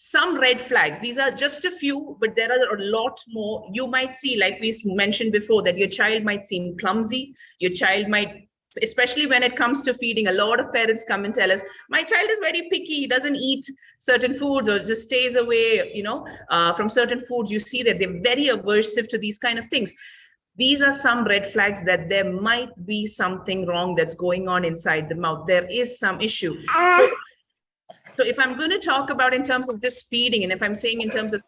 some red flags, these are just a few, but there are a lot more. You might see, like we mentioned before, that your child might seem clumsy. Your child might, especially when it comes to feeding, a lot of parents come and tell us, my child is very picky. He doesn't eat certain foods or just stays away, from certain foods. You see that they're very aversive to these kind of things. These are some red flags that there might be something wrong that's going on inside the mouth. There is some issue. So if I'm going to talk about in terms of just feeding, and if I'm saying in terms of,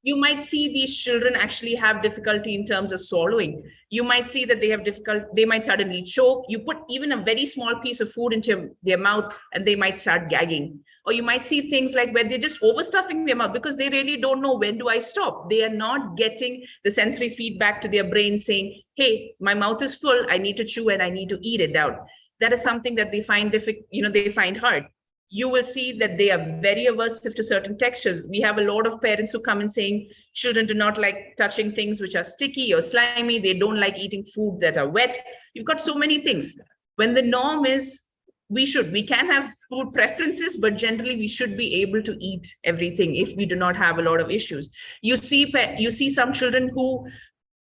you might see these children actually have difficulty in terms of swallowing. You might see that they might suddenly choke. You put even a very small piece of food into their mouth and they might start gagging. Or you might see things like where they're just overstuffing their mouth because they really don't know, when do I stop? They are not getting the sensory feedback to their brain saying, hey, my mouth is full, I need to chew and I need to eat it down. That is something that they find they find hard. You will see that they are very aversive to certain textures. We have a lot of parents who come in saying children do not like touching things which are sticky or slimy. They don't like eating food that are wet. You've got so many things. When the norm is, we can have food preferences, but generally we should be able to eat everything if we do not have a lot of issues. You see some children who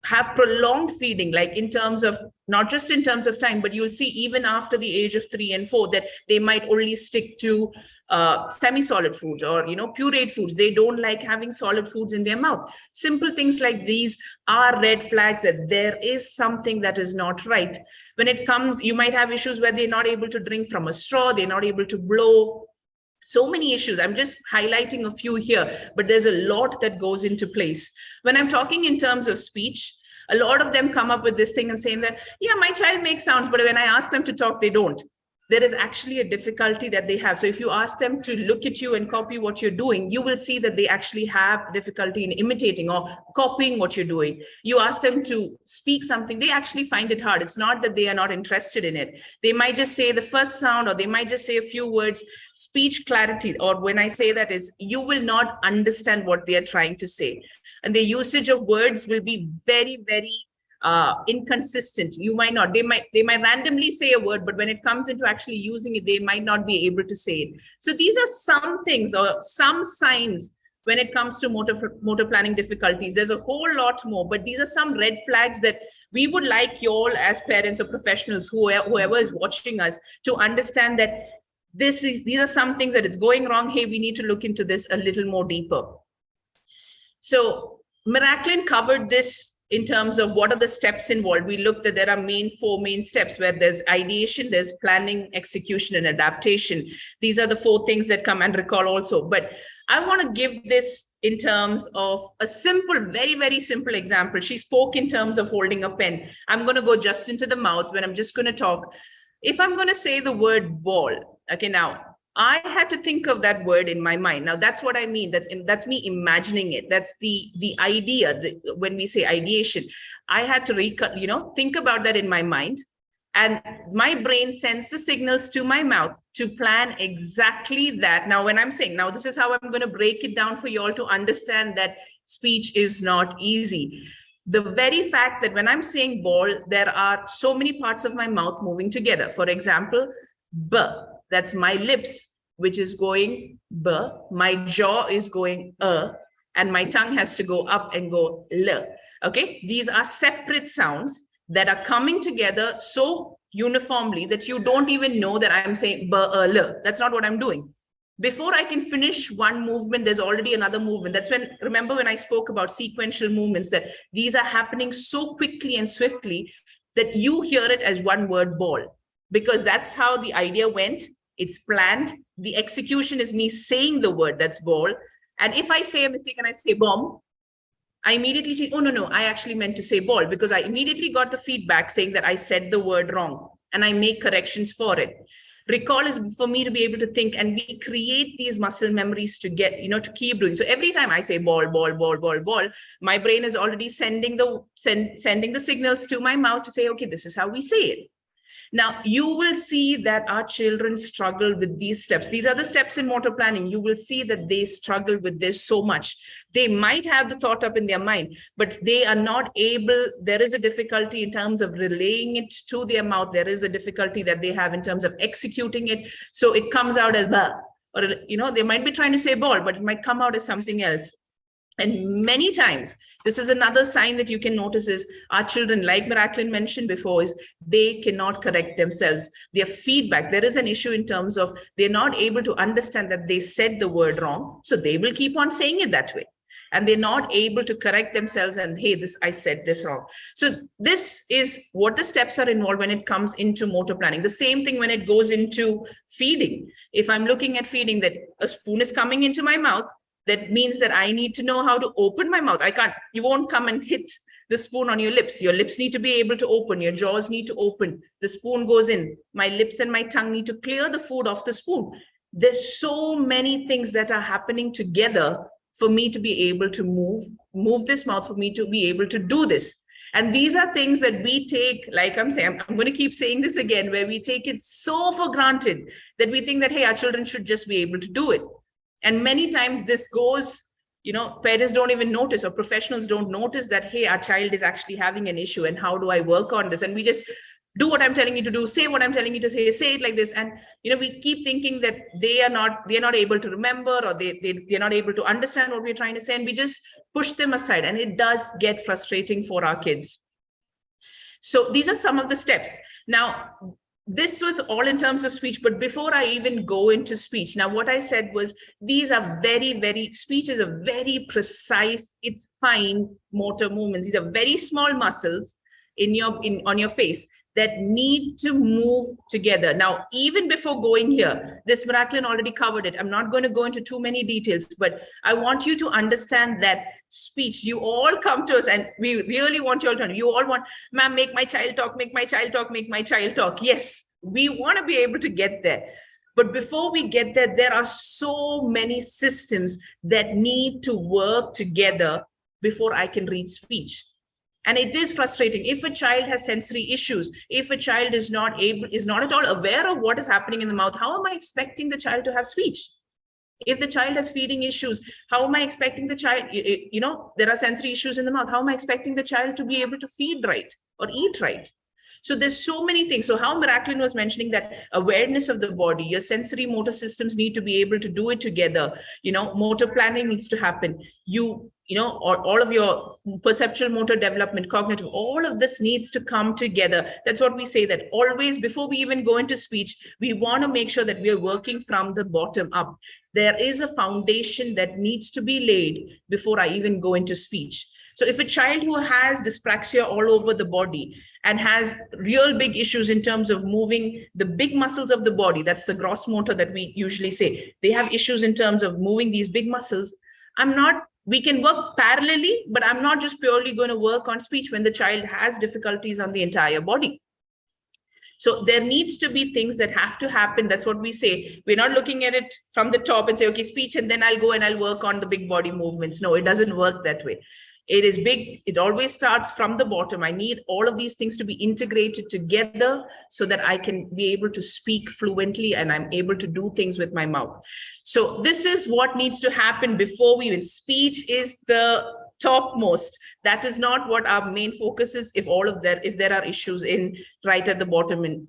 have prolonged feeding, like in terms of, not just in terms of time, but you'll see even after the age of 3 and 4 that they might only stick to semi-solid foods or pureed foods. They don't like having solid foods in their mouth. Simple things like these are red flags that there is something that is not right. When it comes, you might have issues where they're not able to drink from a straw, they're not able to blow. So many issues. I'm just highlighting a few here, but there's a lot that goes into place. When I'm talking in terms of speech, a lot of them come up with this thing and saying that, yeah, my child makes sounds, but when I ask them to talk, they don't. There is actually a difficulty that they have. So if you ask them to look at you and copy what you're doing, you will see that they actually have difficulty in imitating or copying what you're doing. You ask them to speak something, they actually find it hard. It's not that they are not interested in it. They might just say the first sound, or they might just say a few words. Speech clarity, or when I say that, is you will not understand what they are trying to say. And the usage of words will be very, very inconsistent. You might not, they might randomly say a word, but when it comes into actually using it, they might not be able to say it. So these are some things or some signs when it comes to motor planning difficulties. There's a whole lot more, but these are some red flags that we would like you all as parents or professionals, whoever is watching us, to understand that these are some things that is going wrong. Hey, we need to look into this a little more deeper. So Miraclyn covered this in terms of what are the steps involved. We looked at there are four main steps, where there's ideation, there's planning, execution, and adaptation. These are the 4 things that come, and recall also. But I want to give this in terms of a simple, very, very simple example. She spoke in terms of holding a pen. I'm going to go just into the mouth when I'm just going to talk. If I'm going to say the word ball, okay, now I had to think of that word in my mind. Now that's what I mean. That's me imagining it. That's the idea. When we say ideation, I had to think about that in my mind, and my brain sends the signals to my mouth to plan exactly that. Now, when I'm saying, now this is how I'm going to break it down for you all to understand that speech is not easy. The very fact that when I'm saying ball, there are so many parts of my mouth moving together. For example, B, that's my lips, which is going B, my jaw is going and my tongue has to go up and go L. Okay, these are separate sounds that are coming together so uniformly that you don't even know that I'm saying B, L. That's not what I'm doing. Before I can finish one movement, there's already another movement. That's when, remember when I spoke about sequential movements, that these are happening so quickly and swiftly that you hear it as one word, ball, because that's how the idea went. It's planned. The execution is me saying the word, that's ball. And if I say a mistake and I say bomb, I immediately say, oh, no, I actually meant to say ball, because I immediately got the feedback saying that I said the word wrong, and I make corrections for it. Recall is for me to be able to think, and we create these muscle memories to get, to keep doing. So every time I say ball, ball, ball, ball, ball, my brain is already sending the signals to my mouth to say, okay, this is how we say it. Now, you will see that our children struggle with these steps. These are the steps in motor planning. You will see that they struggle with this so much. They might have the thought up in their mind, but they are not able. There is a difficulty in terms of relaying it to their mouth. There is a difficulty that they have in terms of executing it. So it comes out as ba, or, they might be trying to say ball, but it might come out as something else. And many times, this is another sign that you can notice is our children, like Miraclyn mentioned before, is they cannot correct themselves. Their feedback, there is an issue in terms of they're not able to understand that they said the word wrong. So they will keep on saying it that way. And they're not able to correct themselves and, hey, I said this wrong. So this is what the steps are involved when it comes into motor planning. The same thing when it goes into feeding. If I'm looking at feeding, that a spoon is coming into my mouth, that means that I need to know how to open my mouth. You won't come and hit the spoon on your lips. Your lips need to be able to open. Your jaws need to open. The spoon goes in. My lips and my tongue need to clear the food off the spoon. There's so many things that are happening together for me to be able to move this mouth, for me to be able to do this. And these are things that we take, like I'm saying, I'm going to keep saying this again, where we take it so for granted that we think that, hey, our children should just be able to do it. And many times this goes, parents don't even notice, or professionals don't notice that, hey, our child is actually having an issue, and how do I work on this? And we just do what I'm telling you to do, say what I'm telling you to say it like this. And, we keep thinking that they're not able to remember, or they're not able to understand what we're trying to say. And we just push them aside, and it does get frustrating for our kids. So these are some of the steps. Now, this was all in terms of speech, but before I even go into speech, now what I said was these are speech is a very precise, it's fine motor movements. These are very small muscles on your face that need to move together. Now, even before going here, this Miraclyn already covered it. I'm not going to go into too many details, but I want you to understand that speech, you all come to us and we really want you all to, you all want, ma'am, make my child talk, make my child talk, make my child talk. Yes, we want to be able to get there. But before we get there, there are so many systems that need to work together before I can read speech. And it is frustrating. If a child has sensory issues, if a child is not at all aware of what is happening in the mouth, how am I expecting the child to have speech? If the child has feeding issues, how am I expecting the child, there are sensory issues in the mouth, how am I expecting the child to be able to feed right or eat right? So there's so many things. So how Miraclyn was mentioning that awareness of the body, your sensory motor systems need to be able to do it together. Motor planning needs to happen. All of your perceptual motor development, cognitive, all of this needs to come together. That's what we say, that always before we even go into speech, we want to make sure that we are working from the bottom up. There is a foundation that needs to be laid before I even go into speech. So if a child who has dyspraxia all over the body and has real big issues in terms of moving the big muscles of the body, that's the gross motor that we usually say, they have issues in terms of moving these big muscles. We can work parallelly, but I'm not just purely going to work on speech when the child has difficulties on the entire body. So there needs to be things that have to happen. That's what we say. We're not looking at it from the top and say, okay, speech, and then I'll go and I'll work on the big body movements. No, it doesn't work that way. It is big. It always starts from the bottom. I need all of these things to be integrated together so that I can be able to speak fluently and I'm able to do things with my mouth. So this is what needs to happen before we even. Speech is the topmost. That is not what our main focus is. If there are issues in right at the bottom, and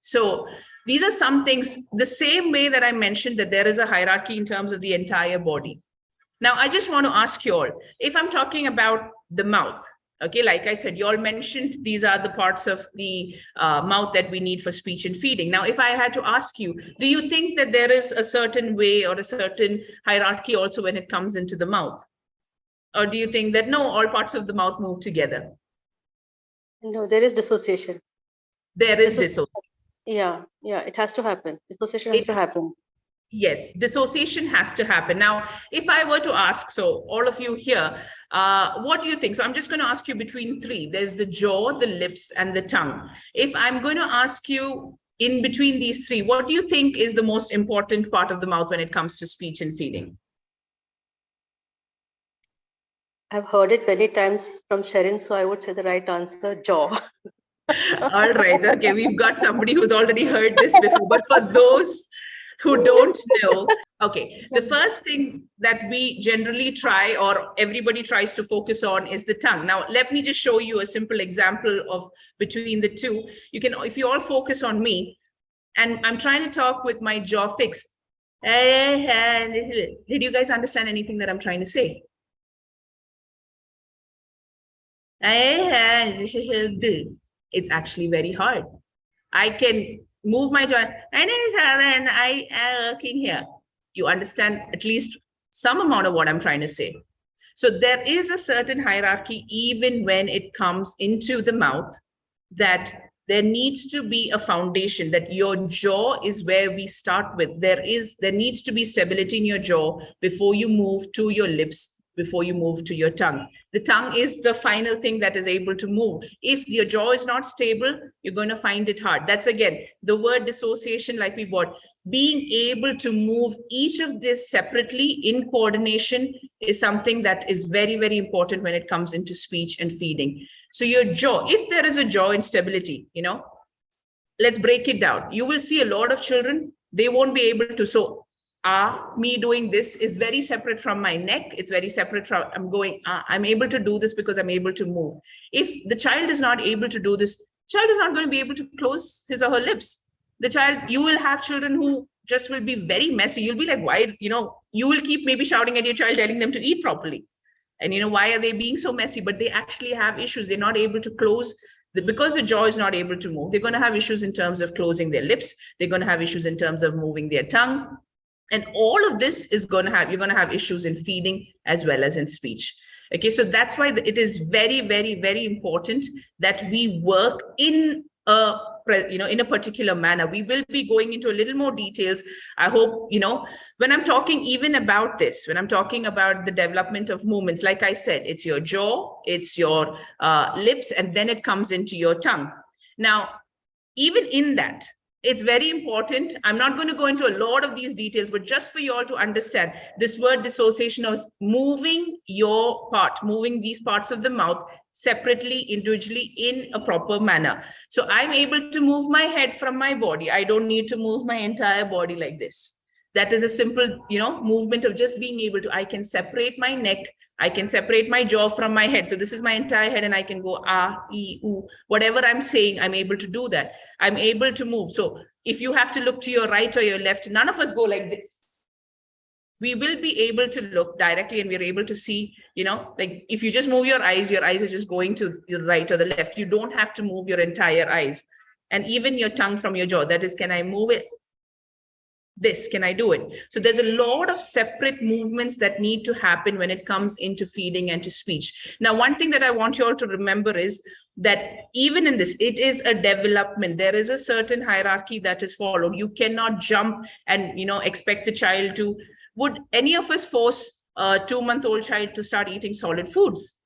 so these are some things, the same way that I mentioned that there is a hierarchy in terms of the entire body. Now, I just want to ask you all, if I'm talking about the mouth, okay, like I said, you all mentioned these are the parts of the mouth that we need for speech and feeding. Now, if I had to ask you, do you think that there is a certain way or a certain hierarchy also when it comes into the mouth? Or do you think that no, all parts of the mouth move together? No, there is dissociation. There is dissociation. Yeah, it has to happen. Dissociation has to happen. Yes, dissociation has to happen. Now, if I were to ask, so all of you here, what do you think? So I'm just going to ask you between three. There's the jaw, the lips, and the tongue. If I'm going to ask you in between these three, what do you think is the most important part of the mouth when it comes to speech and feeding? I've heard it many times from Sharon, so I would say the right answer, jaw. All right. Okay. We've got somebody who's already heard this before, but for those who don't know, okay, the first thing that we generally try, or everybody tries to focus on, is the tongue. Now, let me just show you a simple example of between the two. You can, if you all focus on me, and I'm trying to talk with my jaw fixed. Did you guys understand anything that I'm trying to say? It's actually very hard. I can move my jaw and I working here. You understand at least some amount of what I'm trying to say. So there is a certain hierarchy even when it comes into the mouth, that there needs to be a foundation, that your jaw is where we start with. There needs to be stability in your jaw before you move to your lips, before you move to your tongue. The tongue is the final thing that is able to move. If your jaw is not stable, you're going to find it hard. That's again, the word dissociation, like we bought, being able to move each of this separately in coordination is something that is very, very important when it comes into speech and feeding. So your jaw, if there is a jaw instability, let's break it down. You will see a lot of children, they won't be able to. So me doing this is very separate from my neck. It's very separate from, I'm able to do this because I'm able to move. If the child is not able to do this, child is not going to be able to close his or her lips. The child, you will have children who just will be very messy. You'll be like, why, you will keep maybe shouting at your child, telling them to eat properly. And why are they being so messy? But they actually have issues. They're not able to close because the jaw is not able to move. They're going to have issues in terms of closing their lips. They're going to have issues in terms of moving their tongue. And all of this is you're going to have issues in feeding as well as in speech. Okay, so that's why it is very, very, very important that we work in a particular manner. We will be going into a little more details. I hope, when I'm talking even about this, when I'm talking about the development of movements, like I said, it's your jaw, it's your lips, and then it comes into your tongue. Now, even in that, it's very important. I'm not going to go into a lot of these details, but just for you all to understand, this word dissociation is moving moving these parts of the mouth separately, individually, in a proper manner. So I'm able to move my head from my body. I don't need to move my entire body like this. That is a simple, movement of just being able to, I can separate my neck, I can separate my jaw from my head. So this is my entire head and I can go, e, oo, whatever I'm saying, I'm able to do that. I'm able to move. So if you have to look to your right or your left, none of us go like this. We will be able to look directly and we're able to see, like if you just move your eyes are just going to the right or the left. You don't have to move your entire eyes. And even your tongue from your jaw, that is, can I move it? This, can I do it? So there's a lot of separate movements that need to happen when it comes into feeding and to speech. Now, one thing that I want you all to remember is that even in this, it is a development. There is a certain hierarchy that is followed. You cannot jump and, expect the child to, would any of us force a 2-month-old child to start eating solid foods?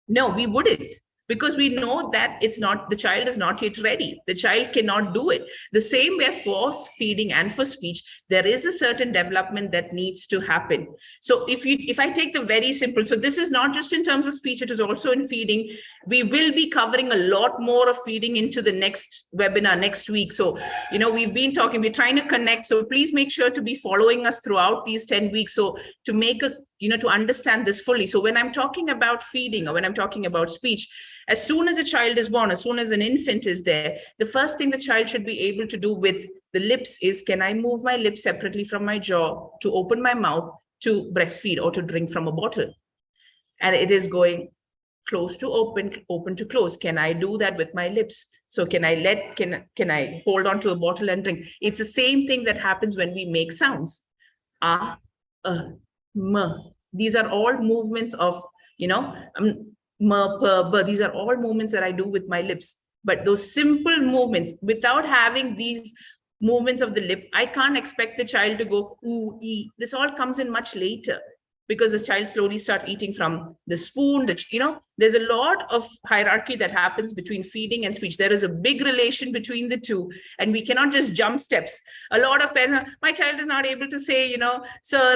No, we wouldn't. Because we know that the child is not yet ready. The child cannot do it. The same way for feeding and for speech, there is a certain development that needs to happen. So if I take the very simple, so this is not just in terms of speech, it is also in feeding. We will be covering a lot more of feeding into the next webinar next week. So, we've been talking, we're trying to connect. So please make sure to be following us throughout these 10 weeks. So to make a to understand this fully. So when I'm talking about feeding or when I'm talking about speech, as soon as a child is born, as soon as an infant is there, the first thing the child should be able to do with the lips is, can I move my lips separately from my jaw to open my mouth to breastfeed or to drink from a bottle? And it is going close to open, open to close. Can I do that with my lips? So can I hold on to a bottle and drink? It's the same thing that happens when we make sounds. Ah, m. These are all movements of, m, p, b. These are all movements that I do with my lips. But those simple movements, without having these movements of the lip, I can't expect the child to go ooh, e. This all comes in much later, because the child slowly starts eating from the spoon. There's a lot of hierarchy that happens between feeding and speech. There is a big relation between the two, and we cannot just jump steps. A lot of parents, my child is not able to say, sir,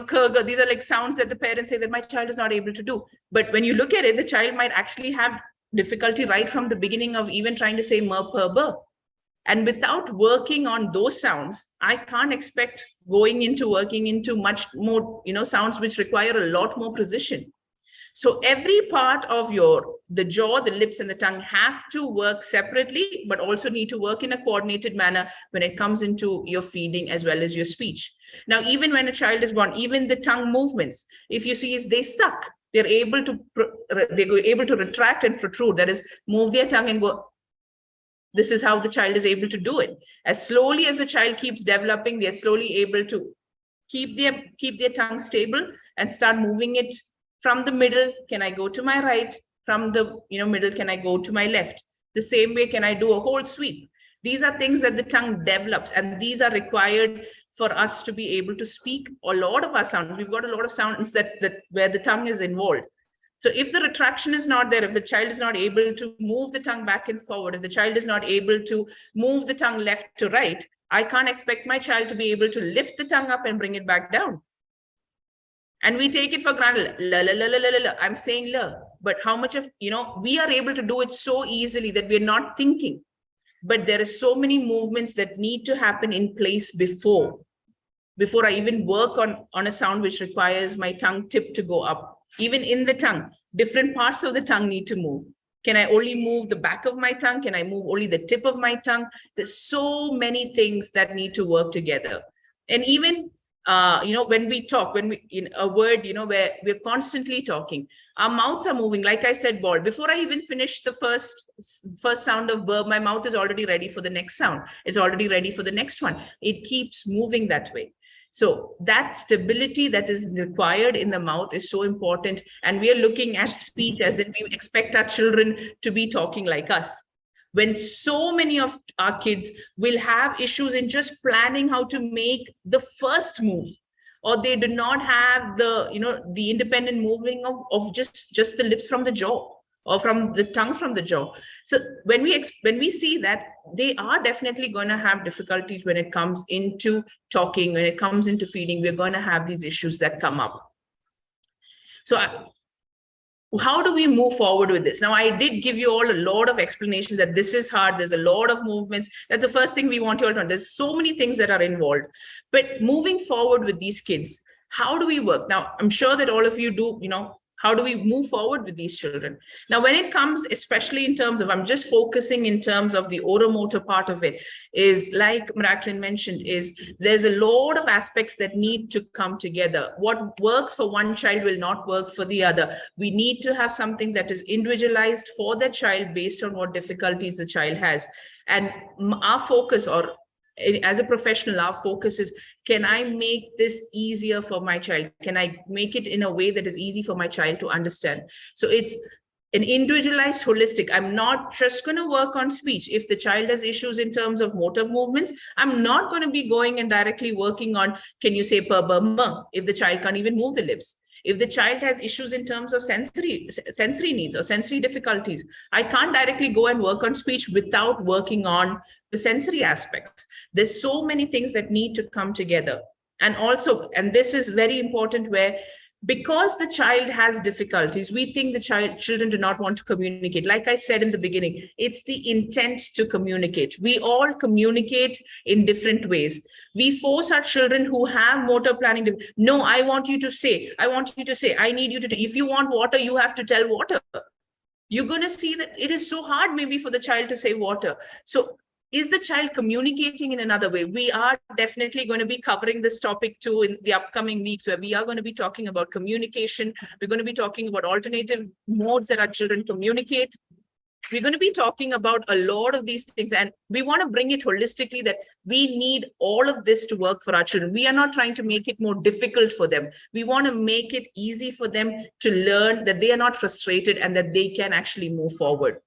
kurga. These are like sounds that the parents say that my child is not able to do. But when you look at it, the child might actually have difficulty right from the beginning of even trying to say ma, pa, ba. And without working on those sounds, I can't expect working into much more, sounds which require a lot more precision. So every part of the jaw, the lips, and the tongue have to work separately, but also need to work in a coordinated manner when it comes into your feeding as well as your speech. Now, even when a child is born, even the tongue movements, if you see, is they suck. They're able to retract and protrude. That is, move their tongue and go. This is how the child is able to do it. As slowly as the child keeps developing, they're slowly able to keep their tongue stable and start moving it from the middle. Can I go to my right? From the middle, can I go to my left? The same way, can I do a whole sweep? These are things that the tongue develops, and these are required for us to be able to speak a lot of our sounds. We've got a lot of sounds that where the tongue is involved. So if the retraction is not there, if the child is not able to move the tongue back and forward, if the child is not able to move the tongue left to right, I can't expect my child to be able to lift the tongue up and bring it back down. And we take it for granted. La, la, la, la, la, la. I'm saying la, but how much of, we are able to do it so easily that we're not thinking. But there are so many movements that need to happen in place before I even work on a sound which requires my tongue tip to go up. Even in the tongue, different parts of the tongue need to move. Can I only move the back of my tongue? Can I move only the tip of my tongue? There's so many things that need to work together. And even, when we talk, when we, in a word, where we're constantly talking, our mouths are moving. Like I said, ball, before I even finish the first sound of verb, my mouth is already ready for the next sound. It's already ready for the next one. It keeps moving that way. So that stability that is required in the mouth is so important. And we are looking at speech as if we expect our children to be talking like us. When so many of our kids will have issues in just planning how to make the first move, or they do not have the independent moving of just the lips from the jaw, or from the tongue from the jaw. So when we see that, they are definitely going to have difficulties when it comes into talking, when it comes into feeding. We're going to have these issues that come up. So how do we move forward with this? Now, I did give you all a lot of explanation that this is hard. There's a lot of movements. That's the first thing we want you all to know. There's so many things that are involved. But moving forward with these kids, how do we work? Now, I'm sure that all of you do, how do we move forward with these children? Now, when it comes, especially in terms of, I'm just focusing in terms of the oromotor part of it, is like Miraclyn mentioned, is there's a lot of aspects that need to come together. What works for one child will not work for the other. We need to have something that is individualized for that child based on what difficulties the child has. And our focus, or as a professional, our focus is, can I make this easier for my child? Can I make it in a way that is easy for my child to understand? So it's an individualized, holistic. I'm not just going to work on speech. If the child has issues in terms of motor movements, I'm not going to be going and directly working on, can you say pa, ba, ma, if the child can't even move the lips. If the child has issues in terms of sensory needs or sensory difficulties, I can't directly go and work on speech without working on the sensory aspects. There's so many things that need to come together. And also, and this is very important, where because the child has difficulties, we think the children do not want to communicate. Like I said in the beginning, it's the intent to communicate. We all communicate in different ways. We force our children who have motor planning to, no, I want you to say, I want you to say, I need you to, if you want water, you have to tell water. You're going to see that it is so hard maybe for the child to say water. So is the child communicating in another way? We are definitely going to be covering this topic too in the upcoming weeks, where we are going to be talking about communication. We're going to be talking about alternative modes that our children communicate. We're going to be talking about a lot of these things, and we want to bring it holistically, that we need all of this to work for our children. We are not trying to make it more difficult for them. We want to make it easy for them to learn that they are not frustrated and that they can actually move forward.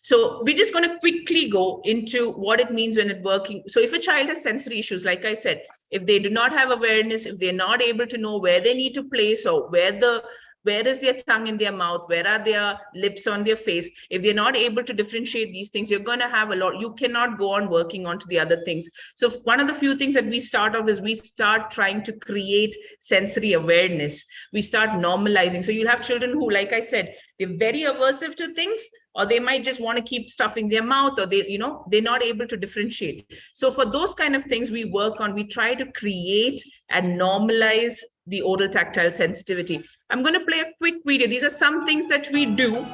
So we're just going to quickly go into what it means when it's working. So if a child has sensory issues, like I said, if they do not have awareness, if they're not able to know where they need to place, or where is their tongue in their mouth, where are their lips on their face, if they're not able to differentiate these things, you're going to have a lot. You cannot go on working onto the other things. So one of the few things that we start off is we start trying to create sensory awareness. We start normalizing. So you'll have children who, like I said, they're very aversive to things, or they might just want to keep stuffing their mouth, or they're not able to differentiate. So for those kind of things we work on, we try to create and normalize the oral tactile sensitivity. I'm going to play a quick video. These are some things that we do.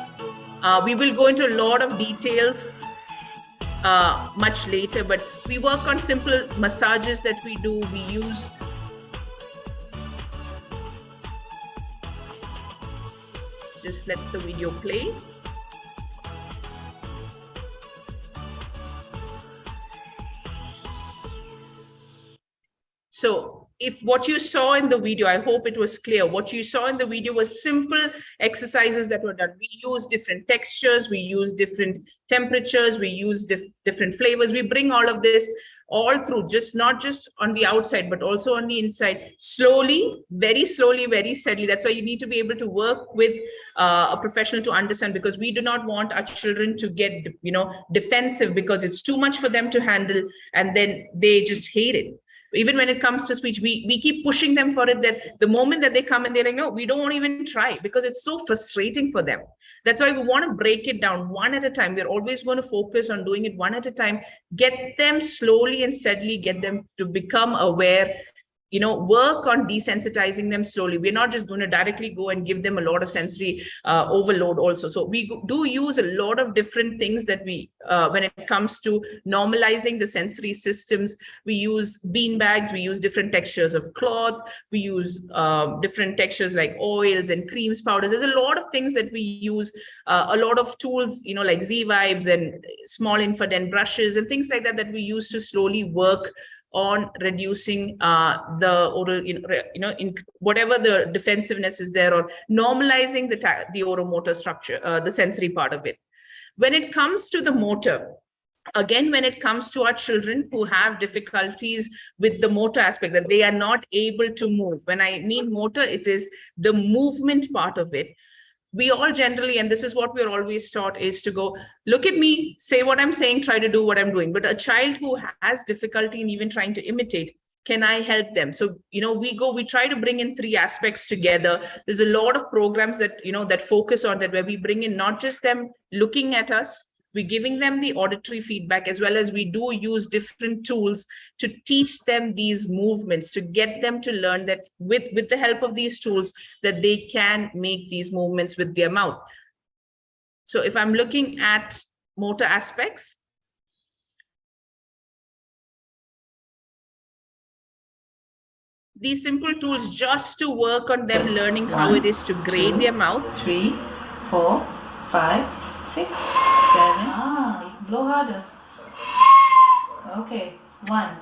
We will go into a lot of details much later, but we work on simple massages that we do. We use just let the video play. So if what you saw in the video, I hope it was clear, what you saw in the video was simple exercises that were done. We use different textures, we use different temperatures, we use different flavors. We bring all of this all through, not just on the outside, but also on the inside, slowly, very steadily. That's why you need to be able to work with a professional to understand, because we do not want our children to get, defensive, because it's too much for them to handle, and then they just hate it. Even when it comes to speech, we keep pushing them for it, that the moment that they come and they're like, no, we don't want to even try, because it's so frustrating for them. That's why we want to break it down one at a time. We're always going to focus on doing it one at a time, get them slowly and steadily, get them to become aware, work on desensitizing them slowly. We're not just going to directly go and give them a lot of sensory overload also. So we do use a lot of different things that we, when it comes to normalizing the sensory systems, we use bean bags, we use different textures of cloth, we use different textures like oils and creams, powders. There's a lot of things that we use, a lot of tools, like Z-Vibes and small infrared brushes and things like that, that we use to slowly work on reducing the oral, in whatever the defensiveness is there, or normalizing the oromotor structure, the sensory part of it. When it comes to the motor, again, when it comes to our children who have difficulties with the motor aspect, that they are not able to move. When I mean motor, it is the movement part of it. We all generally, and this is what we're always taught, is to go, look at me, say what I'm saying, try to do what I'm doing. But a child who has difficulty in even trying to imitate, can I help them? So, we try to bring in three aspects together. There's a lot of programs that, that focus on that, where we bring in not just them looking at us, we're giving them the auditory feedback, as well as we do use different tools to teach them these movements, to get them to learn that with the help of these tools, that they can make these movements with their mouth. So if I'm looking at motor aspects, these simple tools just to work on them learning how it is to grade their mouth. 3, 4, 5, 6, 7. Ah, blow harder. Okay. 1,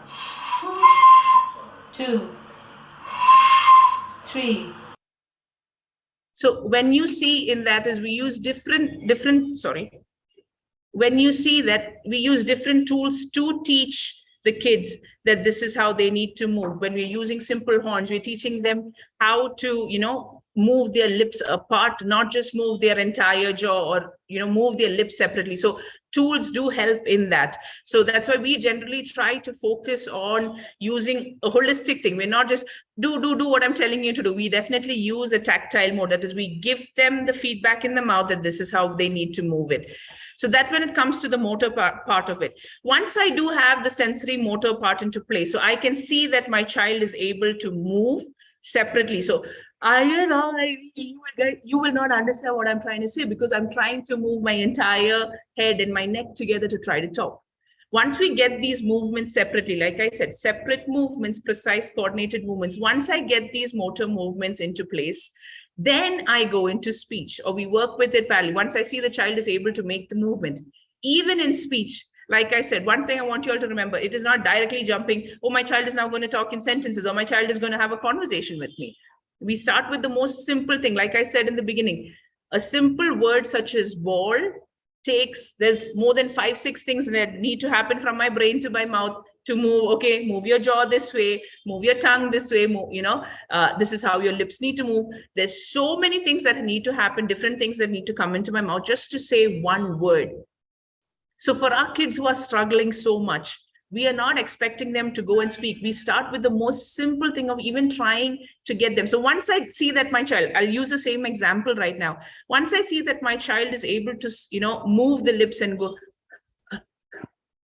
2, 3. So when you see in that is we use when you see that we use different tools to teach the kids that this is how they need to move. When we're using simple horns, we're teaching them how to, move their lips apart, not just move their entire jaw, or, move their lips separately. So tools do help in that. So that's why we generally try to focus on using a holistic thing. We're not just do what I'm telling you to do. We definitely use a tactile mode. That is, we give them the feedback in the mouth that this is how they need to move it. So that when it comes to the motor part of it, once I do have the sensory motor part into play, so I can see that my child is able to move separately. So you will not understand what I'm trying to say, because I'm trying to move my entire head and my neck together to try to talk. Once we get these movements separately, like I said, separate movements, precise coordinated movements, once I get these motor movements into place, then I go into speech, or we work with it parallelly. Once I see the child is able to make the movement, even in speech, like I said, one thing I want you all to remember, it is not directly jumping, oh, my child is now going to talk in sentences, or my child is going to have a conversation with me. We start with the most simple thing. Like I said in the beginning, a simple word such as ball there's more than 5-6 things that need to happen from my brain to my mouth to move. Okay, move your jaw this way, move your tongue this way, move, this is how your lips need to move. There's so many things that need to happen, different things that need to come into my mouth just to say one word. So for our kids who are struggling so much, we are not expecting them to go and speak. We start with the most simple thing of even trying to get them. So once I see that my child, I'll use the same example right now. Once I see that my child is able to, move the lips and go,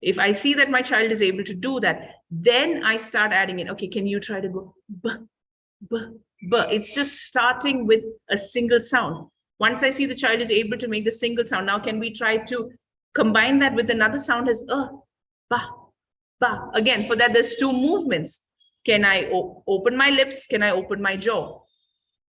if I see that my child is able to do that, then I start adding in, okay, can you try to go, b, b, b. It's just starting with a single sound. Once I see the child is able to make the single sound, now can we try to combine that with another sound as ba, ba. Again, for that, there's 2 movements. Can I open my lips? Can I open my jaw?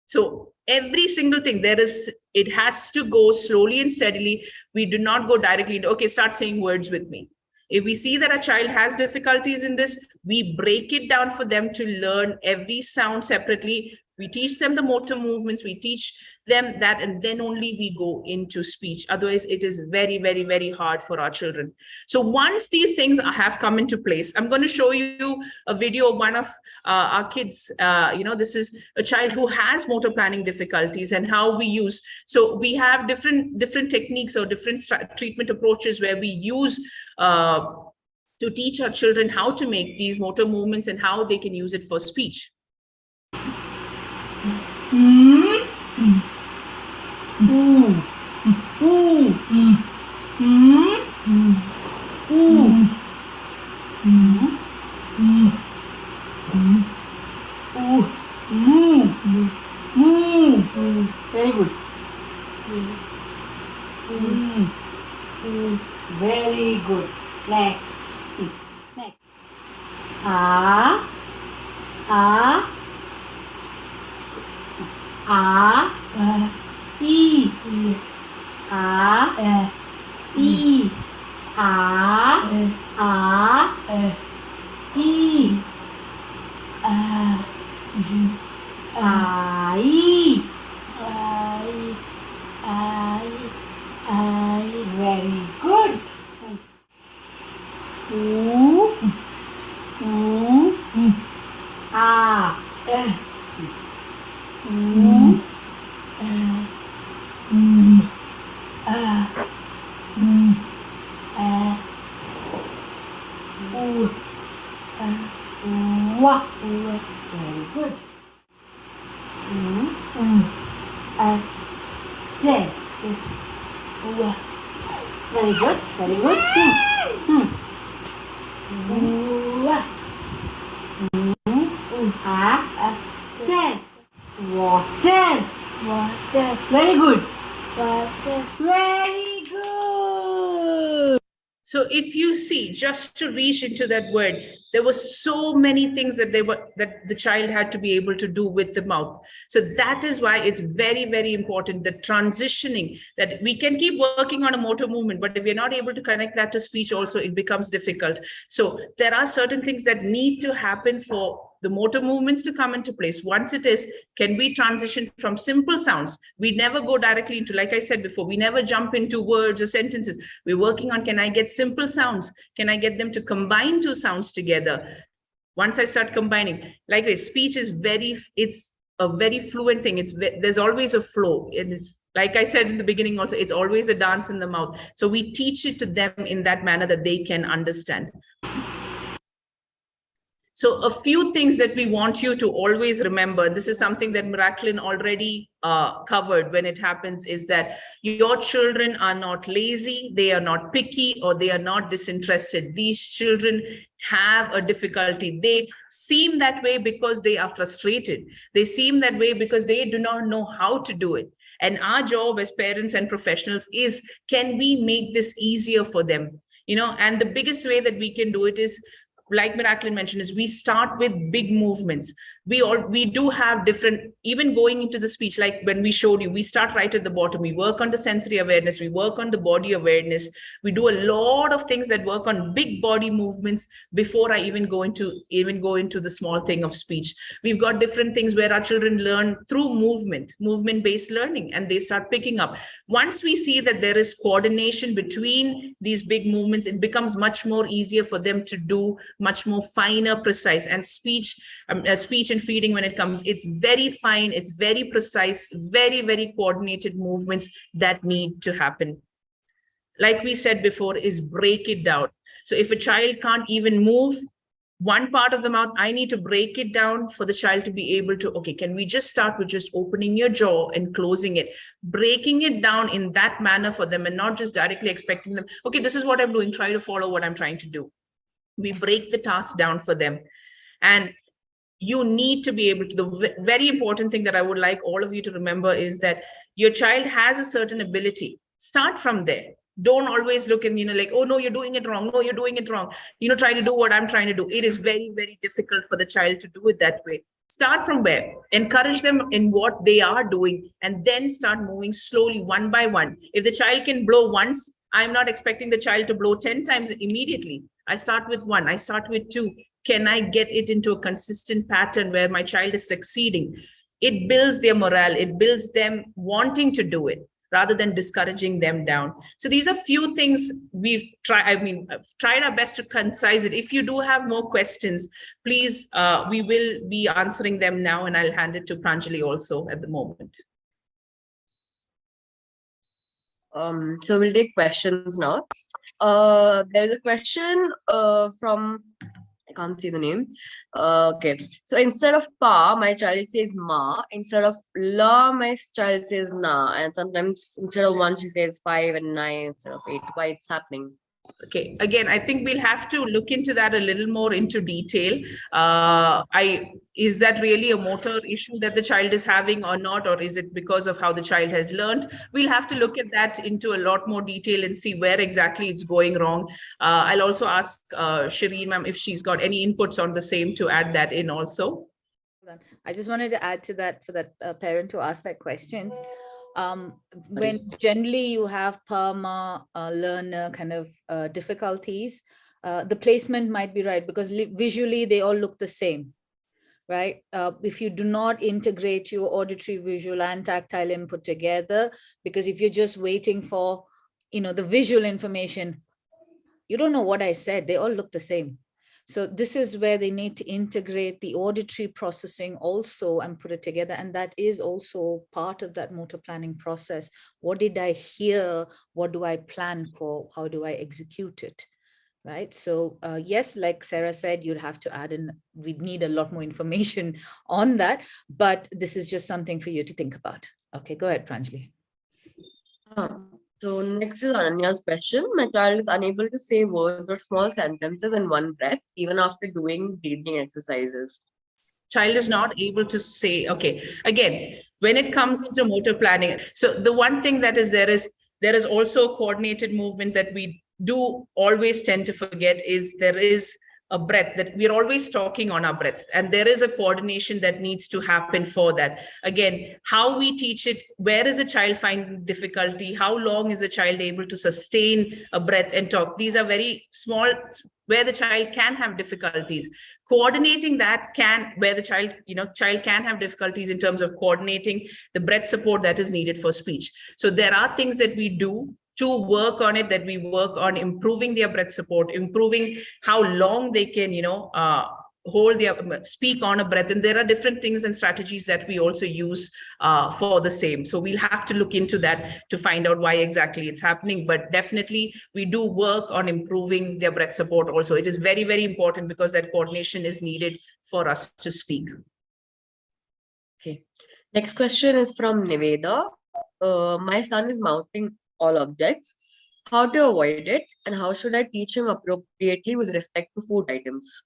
So every single thing, it has to go slowly and steadily. We do not go directly into, okay, start saying words with me. If we see that a child has difficulties in this, we break it down for them to learn every sound separately. We teach them the motor movements, we teach them that, and then only we go into speech. Otherwise, it is very, very, very hard for our children. So once these things have come into place, I'm going to show you a video of one of our kids. This is a child who has motor planning difficulties and how we use. So we have different techniques or different treatment approaches where we use to teach our children how to make these motor movements and how they can use it for speech. Very good. Very good. Next. E. E. E. Very good. Very good. 10. Very good. Very good. 10. Water. Very good. Very good. So if you see, just to reach into that word, there were so many things that the child had to be able to do with the mouth. So that is why it's very, very important, the transitioning, that we can keep working on a motor movement, but if we're not able to connect that to speech also, it becomes difficult. So there are certain things that need to happen for the motor movements to come into place. Once it is, can we transition from simple sounds? We never go directly into, like I said before, we never jump into words or sentences. We're working on, can I get simple sounds? Can I get them to combine 2 sounds together? Once I start combining, like speech is a very fluent thing. There's always a flow, and it's like I said in the beginning also, it's always a dance in the mouth. So we teach it to them in that manner that they can understand. So a few things that we want you to always remember, this is something that Miraclyn already covered when it happens, is that your children are not lazy, they are not picky, or they are not disinterested. These children have a difficulty. They seem that way because they are frustrated. They seem that way because they do not know how to do it. And our job as parents and professionals is, can we make this easier for them? And the biggest way that we can do it is, like Miraclyn mentioned, is we start with big movements. We do have different, even going into the speech, like when we showed you, we start right at the bottom. We work on the sensory awareness, we work on the body awareness. We do a lot of things that work on big body movements before I even go into the small thing of speech. We've got different things where our children learn through movement-based learning, and they start picking up. Once we see that there is coordination between these big movements, it becomes much more easier for them to do much more finer, precise. And speech and feeding, when it comes, it's very fine, it's very precise, very, very coordinated movements that need to happen. Like we said before, is break it down. So if a child can't even move one part of the mouth, I need to break it down for the child to be able to, okay, can we just start with just opening your jaw and closing it, breaking it down in that manner for them, and not just directly expecting them, okay, this is what I'm doing, try to follow what I'm trying to do. We break the task down for them. And you need to be able to, the very important thing that I would like all of you to remember is that your child has a certain ability. Start from there. Don't always look and, like, oh, no, you're doing it wrong. No, you're doing it wrong. Try to do what I'm trying to do. It is very, very difficult for the child to do it that way. Start from where? Encourage them in what they are doing, and then start moving slowly, one by one. If the child can blow once, I'm not expecting the child to blow 10 times immediately. I start with 1, I start with 2. Can I get it into a consistent pattern where my child is succeeding? It builds their morale, it builds them wanting to do it rather than discouraging them down. So these are few things we've tried our best to concise it. If you do have more questions, please, we will be answering them now, and I'll hand it to Pranjali also at the moment. So we'll take questions now. There's a question from, I can't see the name. Okay, so instead of pa, my child says ma. Instead of la, my child says na. And sometimes instead of 1, she says 5 and 9 instead of 8. Why it's happening? Okay, again, I think we'll have to look into that a little more into detail. Is that really a motor issue that the child is having or not, or is it because of how the child has learned? We'll have to look at that into a lot more detail and see where exactly it's going wrong. I'll also ask Shireen ma'am if she's got any inputs on the same to add that in also. I just wanted to add to that for that parent to ask that question. When generally you have PERMA learner kind of difficulties, the placement might be right because visually they all look the same, right? If you do not integrate your auditory, visual and tactile input together, because if you're just waiting for, the visual information, you don't know what I said, they all look the same. So this is where they need to integrate the auditory processing also and put it together. And that is also part of that motor planning process. What did I hear? What do I plan for? How do I execute it? Right. So yes, like Sarah said, you'd have to add in, we'd need a lot more information on that, but this is just something for you to think about. Okay, go ahead, Pranjali. So next is Ananya's question. My child is unable to say words or small sentences in one breath, even after doing breathing exercises. Child is not able to say, okay, again, when it comes into motor planning, so the one thing that is there is also coordinated movement that we do always tend to forget is there is a breath that we're always talking on our breath, and there is a coordination that needs to happen for that. Again, how we teach it, where is the child finding difficulty, how long is the child able to sustain a breath and talk, these are very small where the child can have difficulties. Coordinating that can, where the child can have difficulties in terms of coordinating the breath support that is needed for speech. So there are things that we do to work on it, that we work on improving their breath support, improving how long they can, hold their speak on a breath, and there are different things and strategies that we also use for the same. So we'll have to look into that to find out why exactly it's happening, but definitely we do work on improving their breath support also. It is very, very important because that coordination is needed for us to speak. Okay, next question is from Niveda. My son is mouthing all objects. How to avoid it, and how should I teach him appropriately with respect to food items?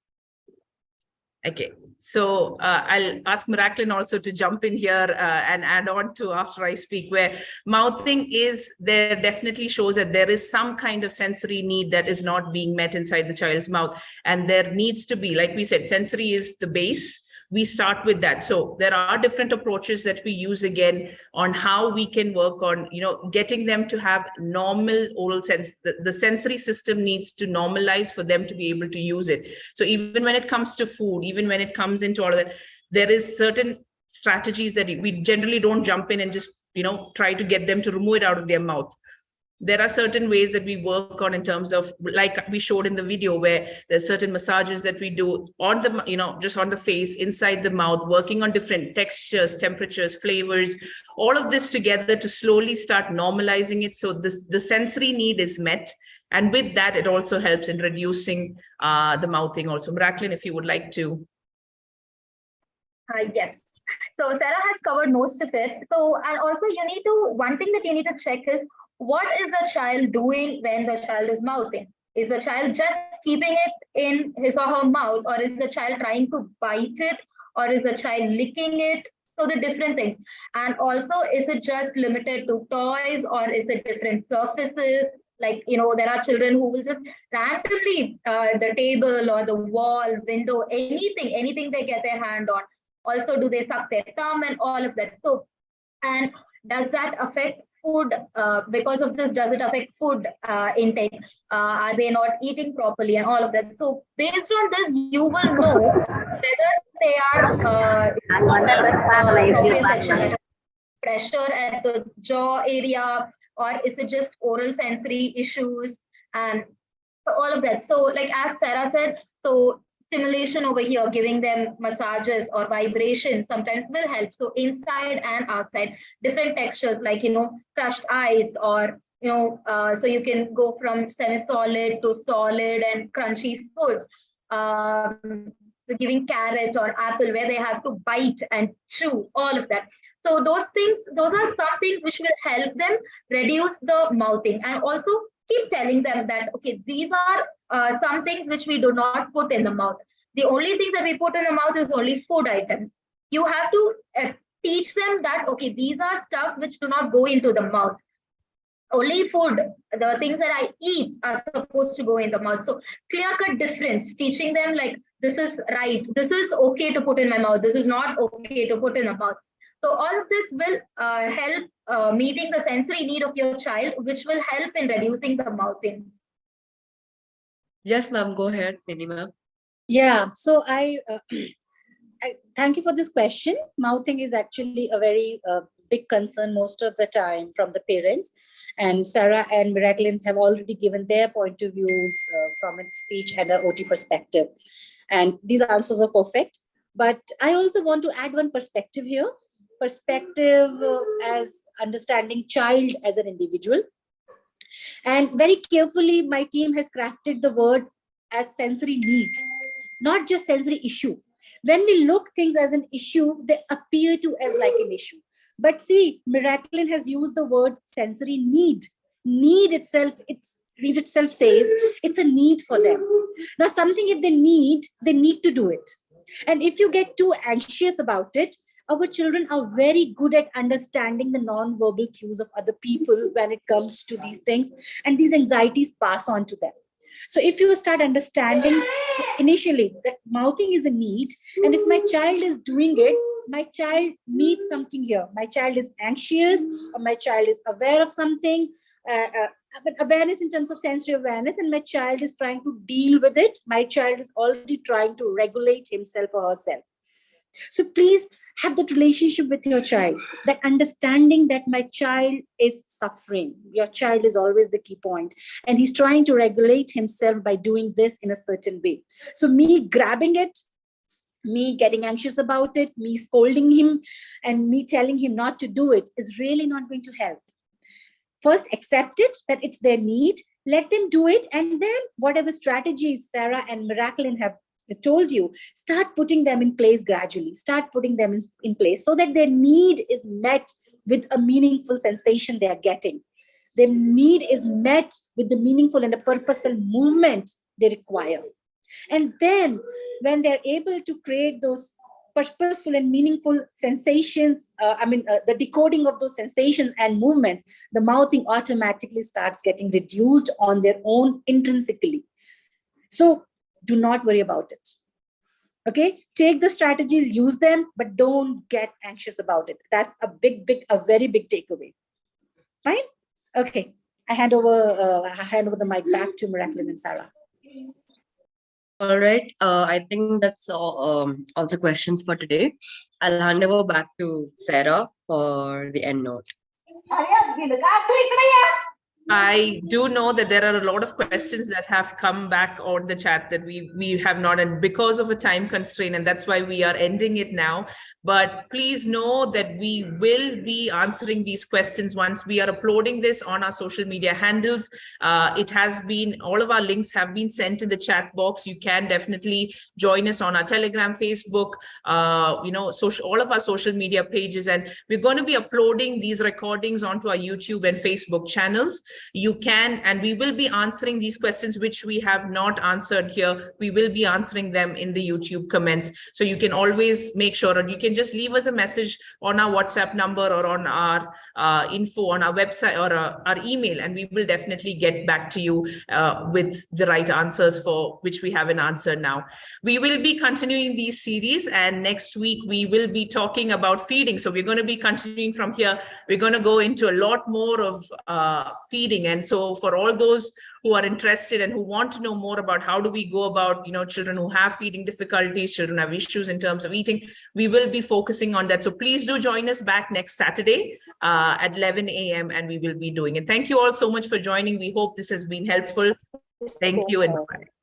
Okay, so I'll ask Miraclyn also to jump in here and add on to after I speak, where mouthing is, there definitely shows that there is some kind of sensory need that is not being met inside the child's mouth. And there needs to be, like we said, sensory is the base. We start with that. So there are different approaches that we use again on how we can work on, getting them to have normal oral sense. The sensory system needs to normalize for them to be able to use it. So even when it comes to food, even when it comes into all of that, there is certain strategies that we generally don't jump in and just, try to get them to remove it out of their mouth. There are certain ways that we work on in terms of, like we showed in the video, where there's certain massages that we do on the, just on the face, inside the mouth, working on different textures, temperatures, flavors, all of this together to slowly start normalizing it. So the sensory need is met. And with that, it also helps in reducing the mouthing also. Miraclyn, if you would like to. Yes. So Sarah has covered most of it. So, and also one thing that you need to check is, what is the child doing when the child is mouthing? Is the child just keeping it in his or her mouth, or is the child trying to bite it, or is the child licking it? So the different things. And also, is it just limited to toys, or is it different surfaces? Like, there are children who will just randomly, the table or the wall, window, anything they get their hand on. Also, do they suck their thumb and all of that? So, and does that affect food? Because of this, does it affect food intake? Are they not eating properly and all of that? So based on this, you will know whether they are pressure at the jaw area, or is it just oral sensory issues and all of that. So like as Sarah said, so stimulation over here, giving them massages or vibration sometimes will help. So inside and outside, different textures like, crushed ice, or, so you can go from semi-solid to solid and crunchy foods. So giving carrot or apple where they have to bite and chew, all of that. So those are some things which will help them reduce the mouthing, and also keep telling them that, okay, these are some things which we do not put in the mouth. The only thing that we put in the mouth is only food items. You have to teach them that, okay, these are stuff which do not go into the mouth. Only food, the things that I eat are supposed to go in the mouth. So clear-cut difference, teaching them like, this is right, this is okay to put in my mouth, this is not okay to put in the mouth. So all of this will help meeting the sensory need of your child, which will help in reducing the mouthing. Yes, ma'am, go ahead, Penny ma'am. Yeah, so I thank you for this question. Mouthing is actually a very big concern most of the time from the parents. And Sarah and Miraclyn have already given their point of views from a speech and an OT perspective. And these answers were perfect. But I also want to add one perspective here. Perspective as understanding child as an individual. And very carefully, my team has crafted the word as sensory need, not just sensory issue. When we look things as an issue, they appear to as like an issue. But see, Miraclyn has used the word sensory need. Need itself says it's a need for them. Now, something if they need to do it. And if you get too anxious about it, our children are very good at understanding the non-verbal cues of other people when it comes to these things, and these anxieties pass on to them. So if you start understanding initially that mouthing is a need, and if my child is doing it, my child needs something here. My child is anxious, or my child is aware of something, awareness in terms of sensory awareness, and my child is trying to deal with it. My child is already trying to regulate himself or herself. So please have that relationship with your child, that understanding that my child is suffering. Your child is always the key point, and he's trying to regulate himself by doing this in a certain way. So me grabbing it me getting anxious about it, me scolding him, and me telling him not to do it is really not going to help. First, accept it, that it's their need, let them do it, and then whatever strategies Sarah and Miraclyn have told you, start putting them in place gradually. Start putting them in place so that their need is met with a meaningful sensation they are getting. Their need is met with the meaningful and the purposeful movement they require. And then when they're able to create those purposeful and meaningful sensations, the decoding of those sensations and movements, the mouthing automatically starts getting reduced on their own intrinsically. So do not worry about it. Okay, take the strategies, use them, but don't get anxious about it. That's a very big takeaway. Fine? Okay, I hand over the mic back to Miraclyn and Sarah. All right. I think that's all the questions for today. I'll hand over back to Sarah for the end note. I do know that there are a lot of questions that have come back on the chat that we have not, and because of a time constraint, and that's why we are ending it now. But please know that we will be answering these questions once we are uploading this on our social media handles. It has been, all of our links have been sent in the chat box. You can definitely join us on our Telegram, Facebook, all of our social media pages, and we're going to be uploading these recordings onto our YouTube and Facebook channels. You can, and we will be answering these questions which we have not answered here. We will be answering them in the YouTube comments. So you can always make sure, or you can just leave us a message on our WhatsApp number or on our info on our website or our email, and we will definitely get back to you with the right answers for which we haven't answered now. We will be continuing these series, and next week we will be talking about feeding. So we're going to be continuing from here. We're going to go into a lot more of feeding. And so for all those who are interested and who want to know more about how do we go about, children who have feeding difficulties, children have issues in terms of eating, we will be focusing on that. So please do join us back next Saturday at 11 a.m. and we will be doing it. Thank you all so much for joining. We hope this has been helpful. Thank you and bye.